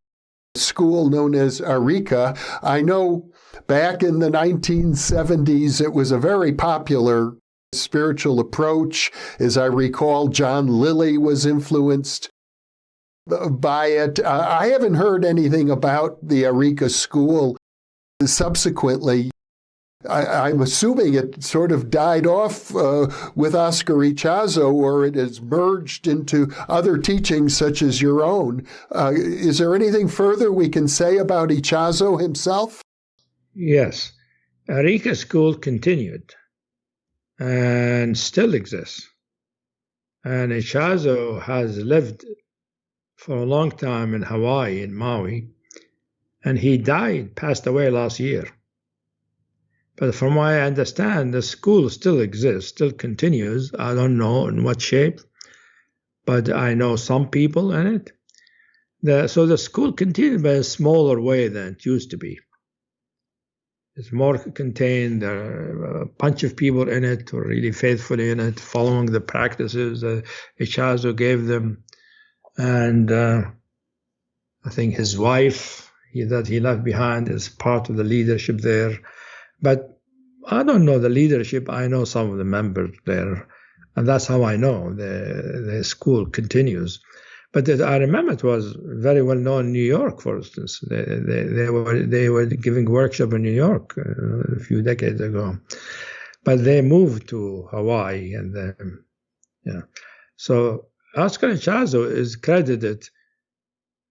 school known as Arica. I know back in the 1970s it was a very popular spiritual approach. As I recall, John Lilly was influenced by it. I haven't heard anything about the Arica school subsequently. I'm assuming it sort of died off with Oscar Ichazo, or it has merged into other teachings such as your own. Is there anything further we can say about Ichazo himself? Yes. Arica school continued and still exists. And Ichazo has lived for a long time in Hawaii, in Maui, and he passed away last year. But from what I understand, the school still exists, still continues. I don't know in what shape, but I know some people in it. So the school continued by a smaller way than it used to be. It's more contained. There are a bunch of people in it who are really faithfully in it, following the practices that Ichazo gave them. And I think his wife that he left behind is part of the leadership there. But I don't know the leadership. I know some of the members there. And that's how I know the school continues. But I remember it was very well known in New York, for instance. They were giving workshop in New York a few decades ago. But they moved to Hawaii. And then, So Oscar Ichazo is credited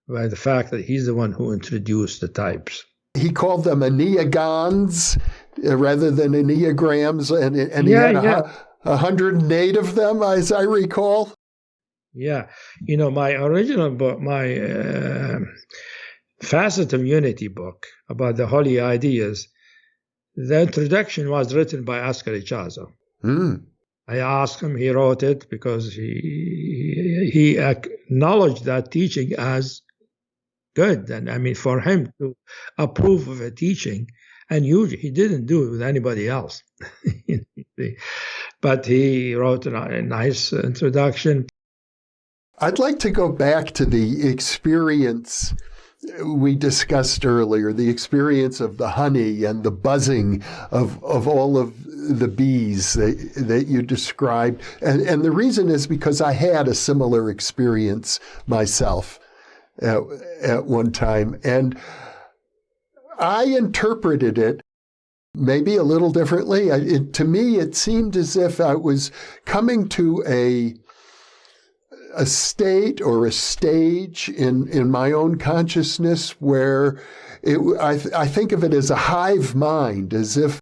by the fact that he's the one who introduced the types. He called them Enneagons rather than Enneagrams, and he had 108 of them, as I recall. Yeah. My original book, my Facets of Unity book about the Holy Ideas, the introduction was written by Oscar Ichazo. I asked him, he wrote it because he acknowledged that teaching as good. And I mean, for him to approve of a teaching, and he didn't do it with anybody else. But he wrote a nice introduction. I'd like to go back to the experience we discussed earlier, the experience of the honey and the buzzing of all of the bees that you described. And the reason is because I had a similar experience myself at one time. And I interpreted it maybe a little differently. To me, it seemed as if I was coming to a state or a stage in my own consciousness where I think of it as a hive mind, as if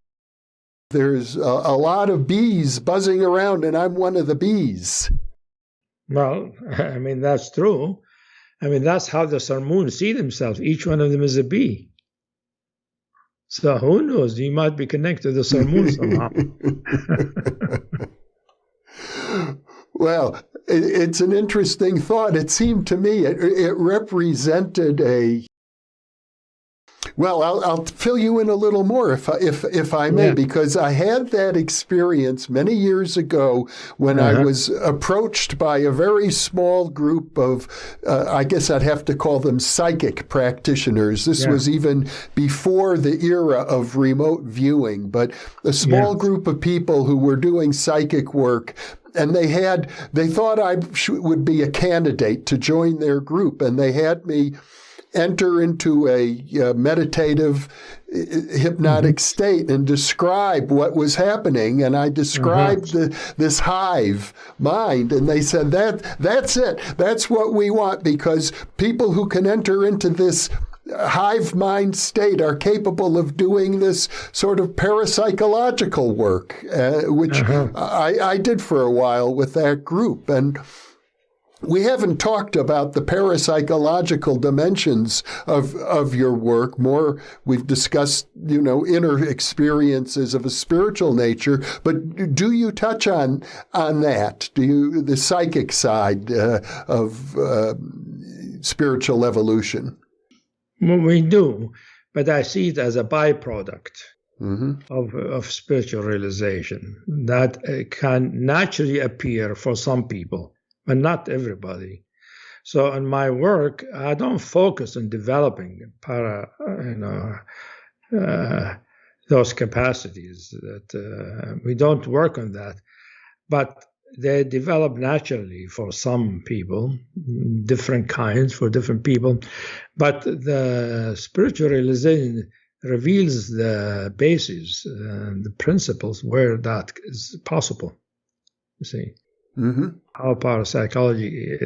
there's a lot of bees buzzing around and I'm one of the bees. Well, I mean, that's true. I mean, that's how the Sarmoung see themselves. Each one of them is a bee. So who knows? You might be connected to the Sarmoung somehow. Well, it's an interesting thought. It seemed to me it represented well, I'll fill you in a little more if I may, because I had that experience many years ago when I was approached by a very small group of, I guess I'd have to call them psychic practitioners. This was even before the era of remote viewing, but a small group of people who were doing psychic work. And they thought I would be a candidate to join their group, and they had me enter into a meditative, hypnotic state and describe what was happening. And I described this hive mind, and they said, that's it. That's what we want, because people who can enter into this hive mind state are capable of doing this sort of parapsychological work, which I did for a while with that group. And we haven't talked about the parapsychological dimensions of your work. More, we've discussed, inner experiences of a spiritual nature. But do you touch on that? The psychic side of spiritual evolution? Well, we do, but I see it as a byproduct of spiritual realization that can naturally appear for some people, but not everybody. So in my work, I don't focus on developing those capacities. That we don't work on that, but they develop naturally for some people, different kinds for different people. But the spiritual realization reveals the basis, the principles where that is possible. You see. How parapsychology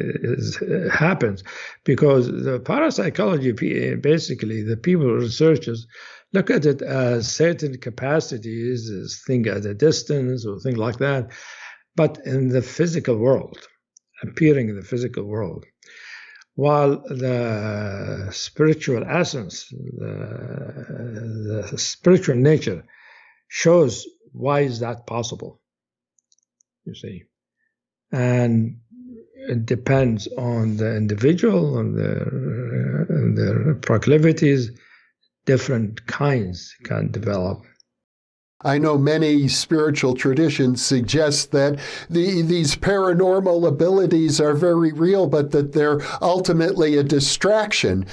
happens, because the parapsychology, basically the people, researchers, look at it as certain capacities, as things at a distance or things like that, but in the physical world, appearing in the physical world, while the spiritual essence, the spiritual nature shows why is that possible, you see. And it depends on the individual, on their proclivities. Different kinds can develop. I know many spiritual traditions suggest that these paranormal abilities are very real, but that they're ultimately a distraction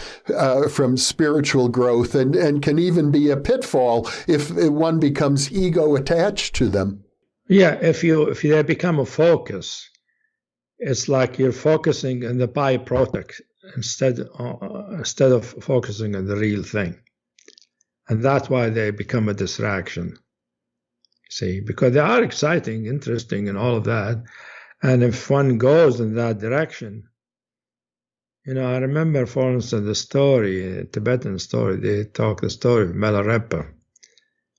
from spiritual growth and can even be a pitfall if one becomes ego attached to them. Yeah, if they become a focus, it's like you're focusing on the byproduct instead of focusing on the real thing. And that's why they become a distraction. See, because they are exciting, interesting, and all of that. And if one goes in that direction, I remember, for instance, the story, a Tibetan story, they talk the story of Milarepa.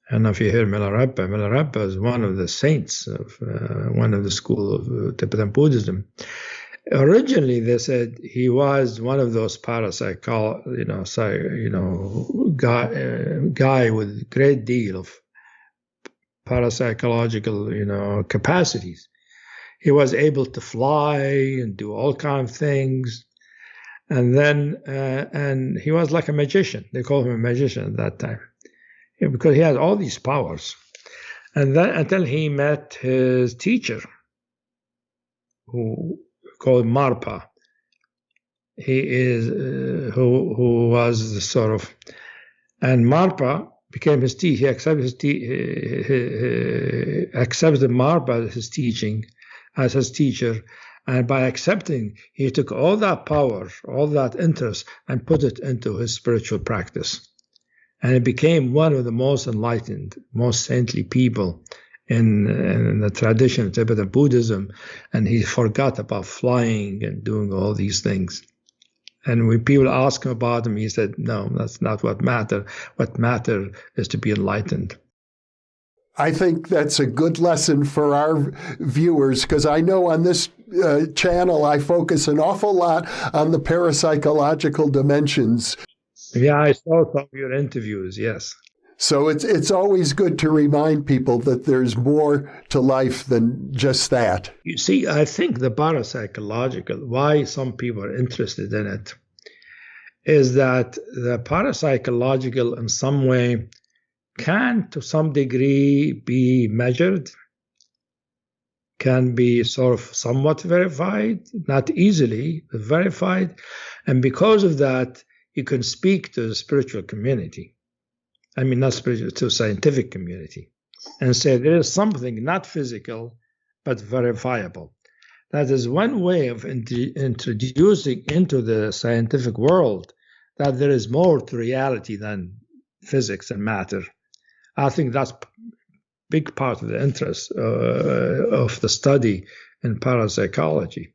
And if you hear Milarepa is one of the saints of one of the school of Tibetan Buddhism. Originally, they said he was one of those parapsychological, guy with a great deal of parapsychological, capacities. He was able to fly and do all kinds of things. And then, and he was like a magician. They called him a magician at that time, because he had all these powers. And then until he met his teacher, who called Marpa. He is who was the sort of, and Marpa became his teacher. He accepted accepted Marpa as his teaching, as his teacher, and by accepting, he took all that power, all that interest, and put it into his spiritual practice, and he became one of the most enlightened, most saintly people in the tradition of Tibetan Buddhism, and he forgot about flying and doing all these things. And when people asked him about him, he said, no, that's not what matters. What matters is to be enlightened. I think that's a good lesson for our viewers, because I know on this channel I focus an awful lot on the parapsychological dimensions. Yeah, I saw some of your interviews, yes. So it's always good to remind people that there's more to life than just that. You see, I think the parapsychological, why some people are interested in it, is that the parapsychological in some way can, to some degree, be measured, can be sort of somewhat verified, not easily, but verified. And because of that, you can speak to the spiritual community. I mean, not spiritual, to scientific community, and say there is something not physical, but verifiable. That is one way of introducing into the scientific world that there is more to reality than physics and matter. I think that's a big part of the interest of the study in parapsychology.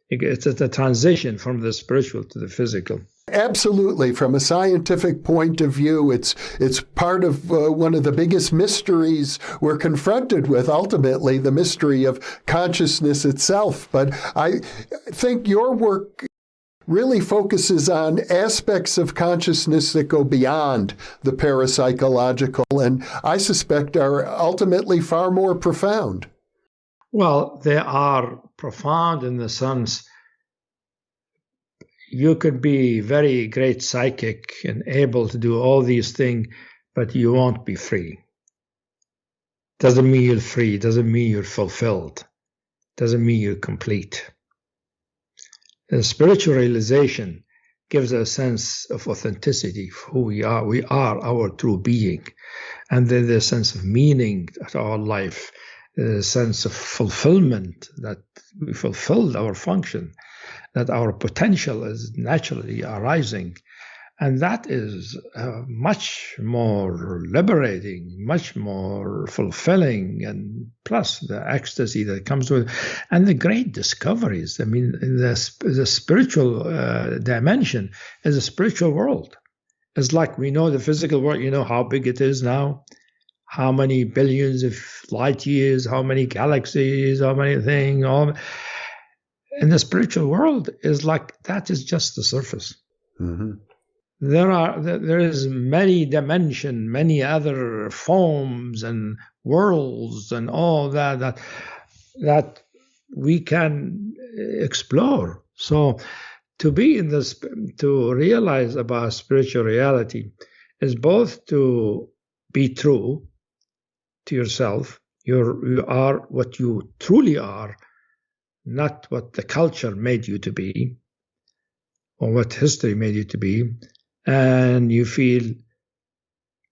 It's a transition from the spiritual to the physical. Absolutely. From a scientific point of view, it's part of one of the biggest mysteries we're confronted with, ultimately, the mystery of consciousness itself. But I think your work really focuses on aspects of consciousness that go beyond the parapsychological, and I suspect are ultimately far more profound. Well, they are profound in the sense you could be very great psychic and able to do all these things, but you won't be free. Doesn't mean you're free, doesn't mean you're fulfilled, doesn't mean you're complete. The spiritual realization gives a sense of authenticity of who we are. We are our true being. And then the sense of meaning to our life, the sense of fulfillment, that we fulfilled our function, that our potential is naturally arising. And that is much more liberating, much more fulfilling, and plus the ecstasy that comes with it, and the great discoveries. I mean, the spiritual dimension is a spiritual world. It's like we know the physical world, you know how big it is now, how many billions of light years, how many galaxies, how many things. And the spiritual world is like, that is just the surface. Mm-hmm. There is many dimensions, many other forms and worlds and all that we can explore. So to be in this, to realize about spiritual reality is both to be true to yourself. You are what you truly are, not what the culture made you to be or what history made you to be. And you feel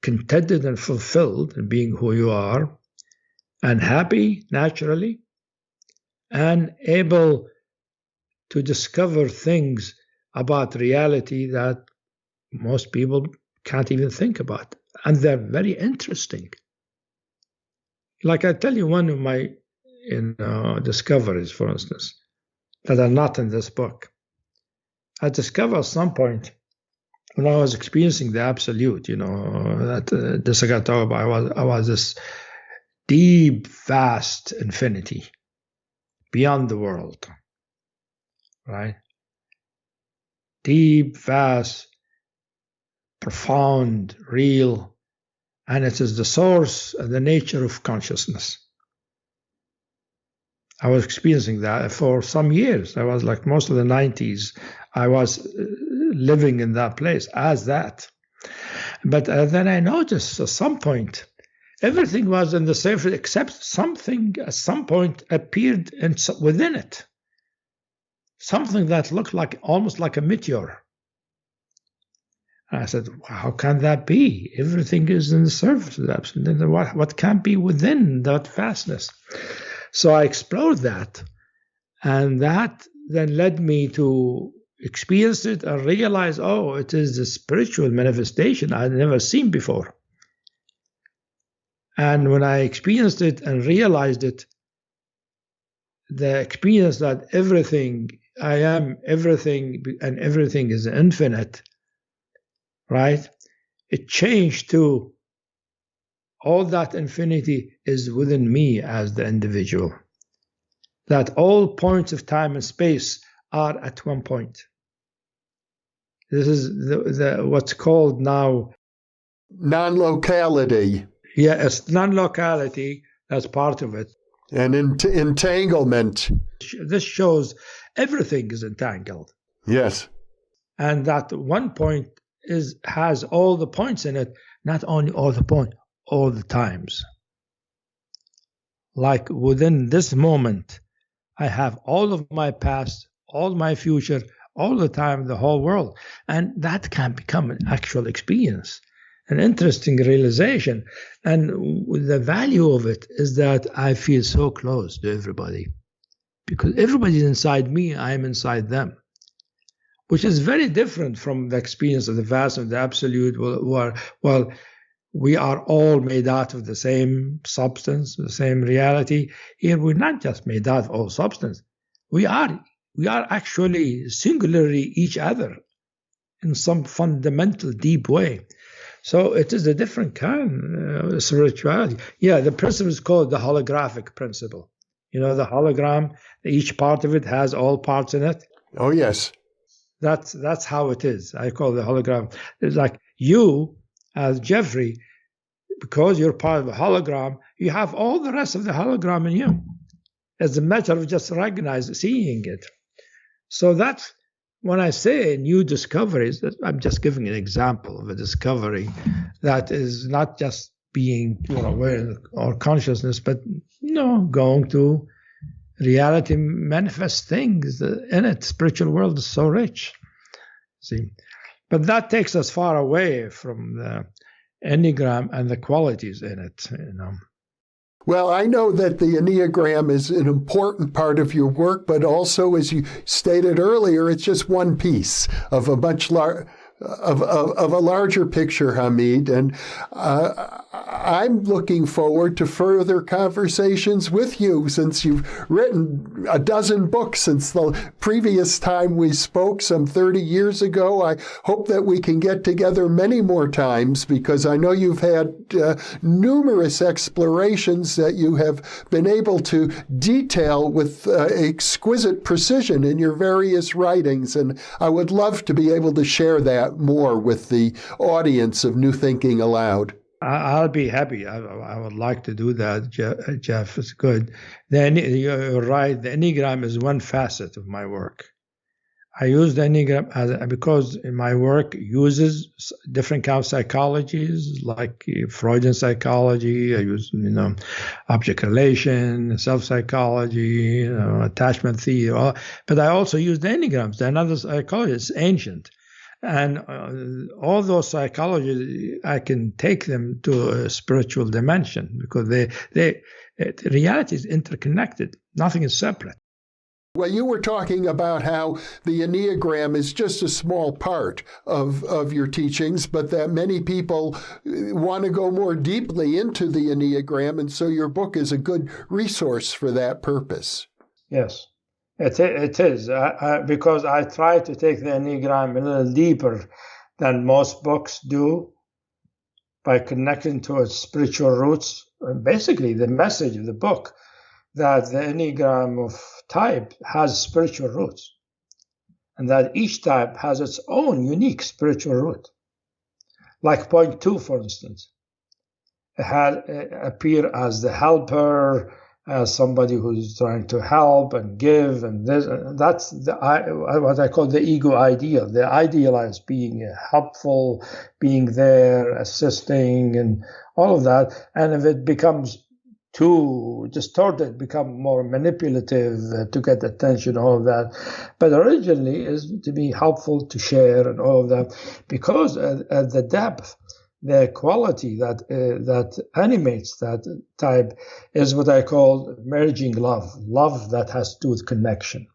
contented and fulfilled in being who you are, and happy naturally, and able to discover things about reality that most people can't even think about. And they're very interesting. Like I tell you, one of my discoveries, for instance, that are not in this book. I discovered at some point when I was experiencing the absolute, that this I got to talk about, I was this deep, vast infinity beyond the world, right? Deep, vast, profound, real, and it is the source and the nature of consciousness. I was experiencing that for some years. I was like most of the 90s, I was living in that place as that. But then I noticed at some point, everything was in the same, except something at some point appeared within it. Something that looked like almost like a meteor. And I said, how can that be? Everything is in the surface of the absolute. What can be within that vastness? So I explored that. And that then led me to experience it and realize, it is a spiritual manifestation I'd never seen before. And when I experienced it and realized it, the experience that everything, I am everything, and everything is infinite, right? It changed to all that infinity is within me as the individual. That all points of time and space are at one point. This is what's called now non-locality. Yeah, it's non-locality. That's part of it. And entanglement. This shows everything is entangled. Yes. And that one point has all the points in it, not only all the points, all the times. Like within this moment, I have all of my past, all my future, all the time, the whole world. And that can become an actual experience, an interesting realization. And the value of it is that I feel so close to everybody. Because everybody's inside me, I'm inside them. Which is very different from the experience of the vast and the absolute, where, we are all made out of the same substance, the same reality. Here, we're not just made out of all substance. We are actually singularly each other in some fundamental, deep way. So it is a different kind of spirituality. Yeah, the principle is called the holographic principle. The hologram, each part of it has all parts in it. Oh, yes. That's how it is. I call it the hologram. It's like you, as Jeffrey, because you're part of the hologram, you have all the rest of the hologram in you. It's a matter of just seeing it. So that's when I say new discoveries, I'm just giving an example of a discovery that is not just being aware or consciousness, but going to reality, manifest things in it. Spiritual world is so rich. See, but that takes us far away from the Enneagram and the qualities in it. Well, I know that the Enneagram is an important part of your work, but also, as you stated earlier, it's just one piece of a much of a larger picture, Hameed. And I'm looking forward to further conversations with you, since you've written a dozen books since the previous time we spoke some 30 years ago. I hope that we can get together many more times, because I know you've had numerous explorations that you have been able to detail with exquisite precision in your various writings. And I would love to be able to share that more with the audience of New Thinking Aloud. I'll be happy. I would like to do that, Jeff. It's good. Then you're right. The Enneagram is one facet of my work. I use the Enneagram because my work uses different kinds of psychologies, like Freudian psychology. I use, object relation, self-psychology, attachment theory. But I also use the Enneagrams. Another psychology is ancient. And all those psychologies, I can take them to a spiritual dimension, because reality is interconnected. Nothing is separate. Well, you were talking about how the Enneagram is just a small part of your teachings, but that many people want to go more deeply into the Enneagram, and so your book is a good resource for that purpose. Yes. It is, because I try to take the Enneagram a little deeper than most books do by connecting to its spiritual roots. And basically, the message of the book that the Enneagram of type has spiritual roots, and that each type has its own unique spiritual root. Like point 2, for instance, it had appear as the helper, as somebody who's trying to help and give, and this. That's what I call the ego ideal. The idealized being helpful, being there, assisting, and all of that. And if it becomes too distorted, become more manipulative to get attention, all of that. But originally is to be helpful, to share, and all of that, because at the depth, the quality that animates that type is what I call merging love. Love that has to do with connection.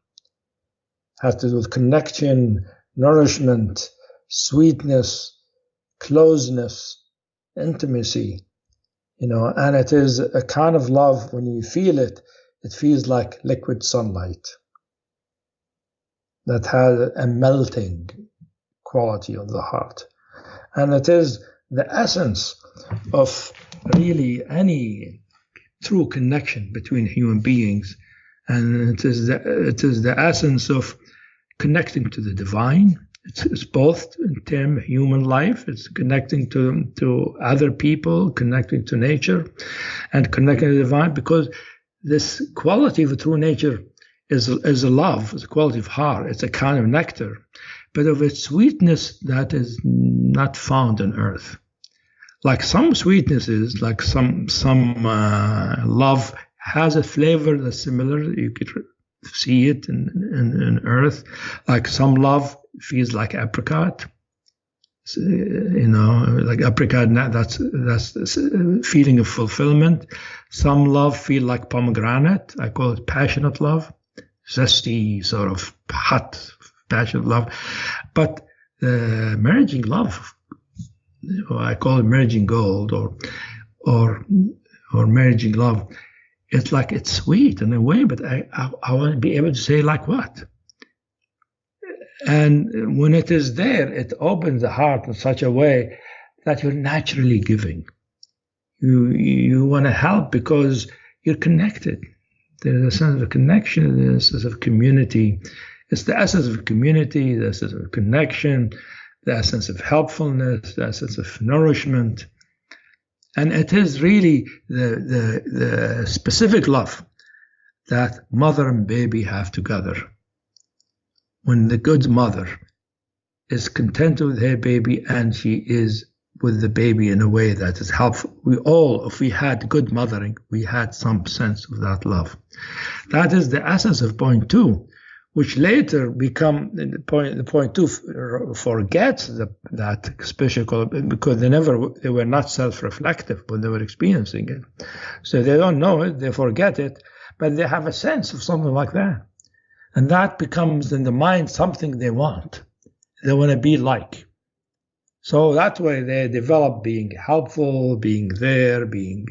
Has to do with connection, nourishment, sweetness, closeness, intimacy. And it is a kind of love, when you feel it, it feels like liquid sunlight that has a melting quality of the heart. And it is the essence of really any true connection between human beings. And it is the essence of connecting to the divine. It's both in terms of human life, it's connecting to other people, connecting to nature, and connecting to the divine, because this quality of a true nature is a love, it's a quality of heart, it's a kind of nectar, but of its sweetness that is not found on earth. Like some sweetnesses, like some love has a flavor that's similar. You could see it in earth. Like some love feels like apricot, like apricot. That's the feeling of fulfillment. Some love feel like pomegranate. I call it passionate love, zesty, sort of hot, passionate love. But merging love, I call it merging gold, or merging love. It's like it's sweet in a way, but I want to be able to say like what. And when it is there, it opens the heart in such a way that you're naturally giving. You want to help because you're connected. There's a sense of connection, there's a sense of community. It's the essence of community, the essence of connection, the essence of helpfulness, the essence of nourishment. And it is really the specific love that mother and baby have together. When the good mother is content with her baby and she is with the baby in a way that is helpful, if we had good mothering, we had some sense of that love. That is the essence of point 2, which later become the point 2 forgets that special quality, because they were not self-reflective when they were experiencing it. So they don't know it, they forget it, but they have a sense of something like that. And that becomes in the mind something they want. They want to be like. So that way they develop being helpful, being there, being,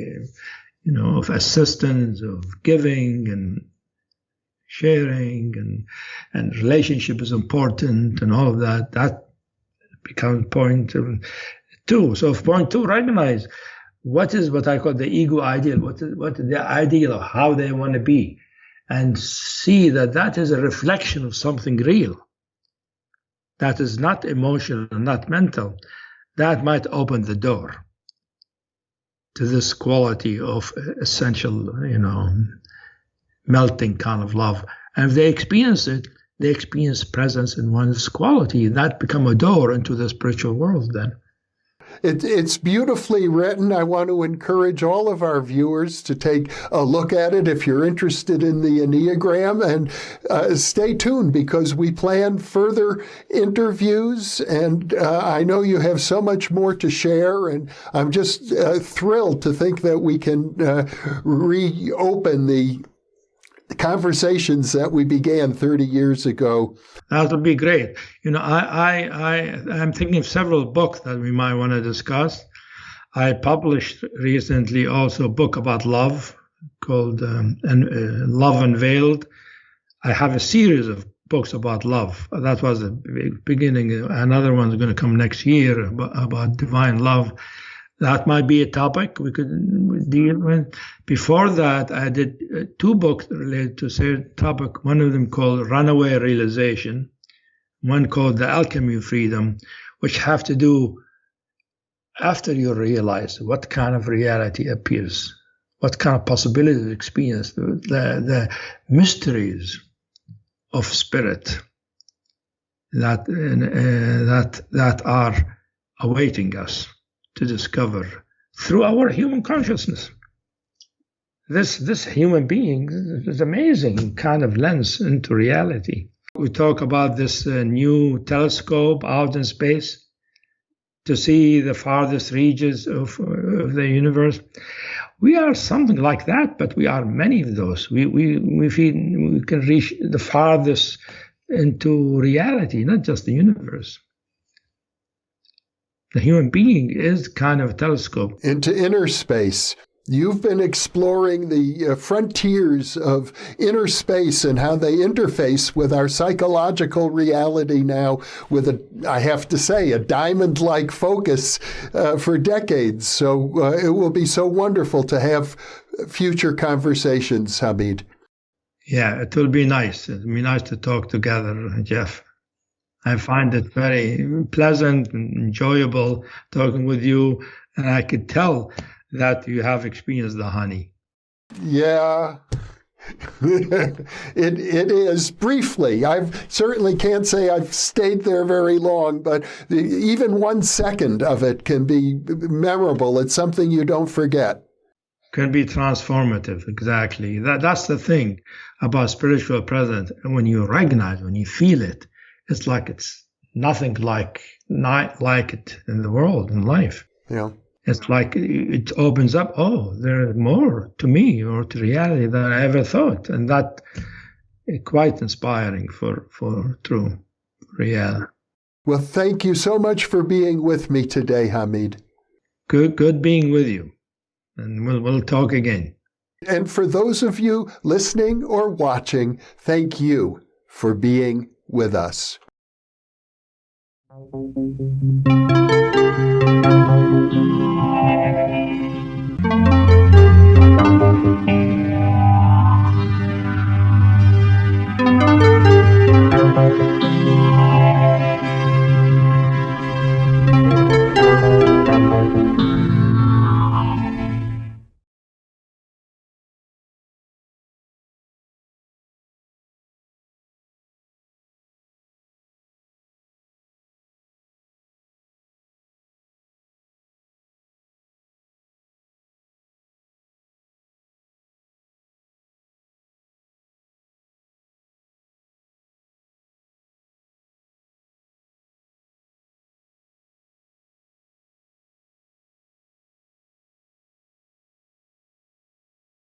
of assistance, of giving and sharing, and relationship is important, and all of that. That becomes point 2. So point 2, recognize what I call the ego ideal, what is the ideal of how they want to be, and see that is a reflection of something real. That is not emotional, not mental. That might open the door to this quality of essential, melting kind of love. And if they experience it, they experience presence in one's quality. That become a door into the spiritual world then. It's beautifully written. I want to encourage all of our viewers to take a look at it if you're interested in the Enneagram, and stay tuned because we plan further interviews, and I know you have so much more to share, and I'm just thrilled to think that we can reopen the conversations that we began 30 years ago. That would be great. I'm thinking of several books that we might want to discuss. I published recently also a book about love called Love Unveiled. I have a series of books about love. That was the beginning. Another one's going to come next year about divine love. That might be a topic we could deal with. Before that, I did 2 books related to the same topic. One of them called Runaway Realization, one called The Alchemy of Freedom, which have to do after you realize what kind of reality appears, what kind of possibilities of experience, the mysteries of spirit that are awaiting us to discover through our human consciousness. This human being is amazing kind of lens into reality. We talk about this new telescope out in space to see the farthest reaches of the universe. We are something like that, but we are many of those. We can reach the farthest into reality, not just the universe. The human being is kind of a telescope. Into inner space. You've been exploring the frontiers of inner space and how they interface with our psychological reality now with, I have to say, a diamond-like focus for decades. So it will be so wonderful to have future conversations, Hameed. Yeah, it will be nice. It will be nice to talk together, Jeff. I find it very pleasant and enjoyable talking with you, and I could tell that you have experienced the honey. Yeah, it is. Briefly, I certainly can't say I've stayed there very long, but even 1 second of it can be memorable. It's something you don't forget. Can be transformative, exactly. That's the thing about spiritual presence. And when you recognize, when you feel it, it's like it's nothing like it in the world, in life. Yeah. It's like it opens up, oh, there's more to me or to reality than I ever thought. And that is quite inspiring for true reality. Well, thank you so much for being with me today, Hameed. Good being with you. And we'll talk again. And for those of you listening or watching, thank you for being with us.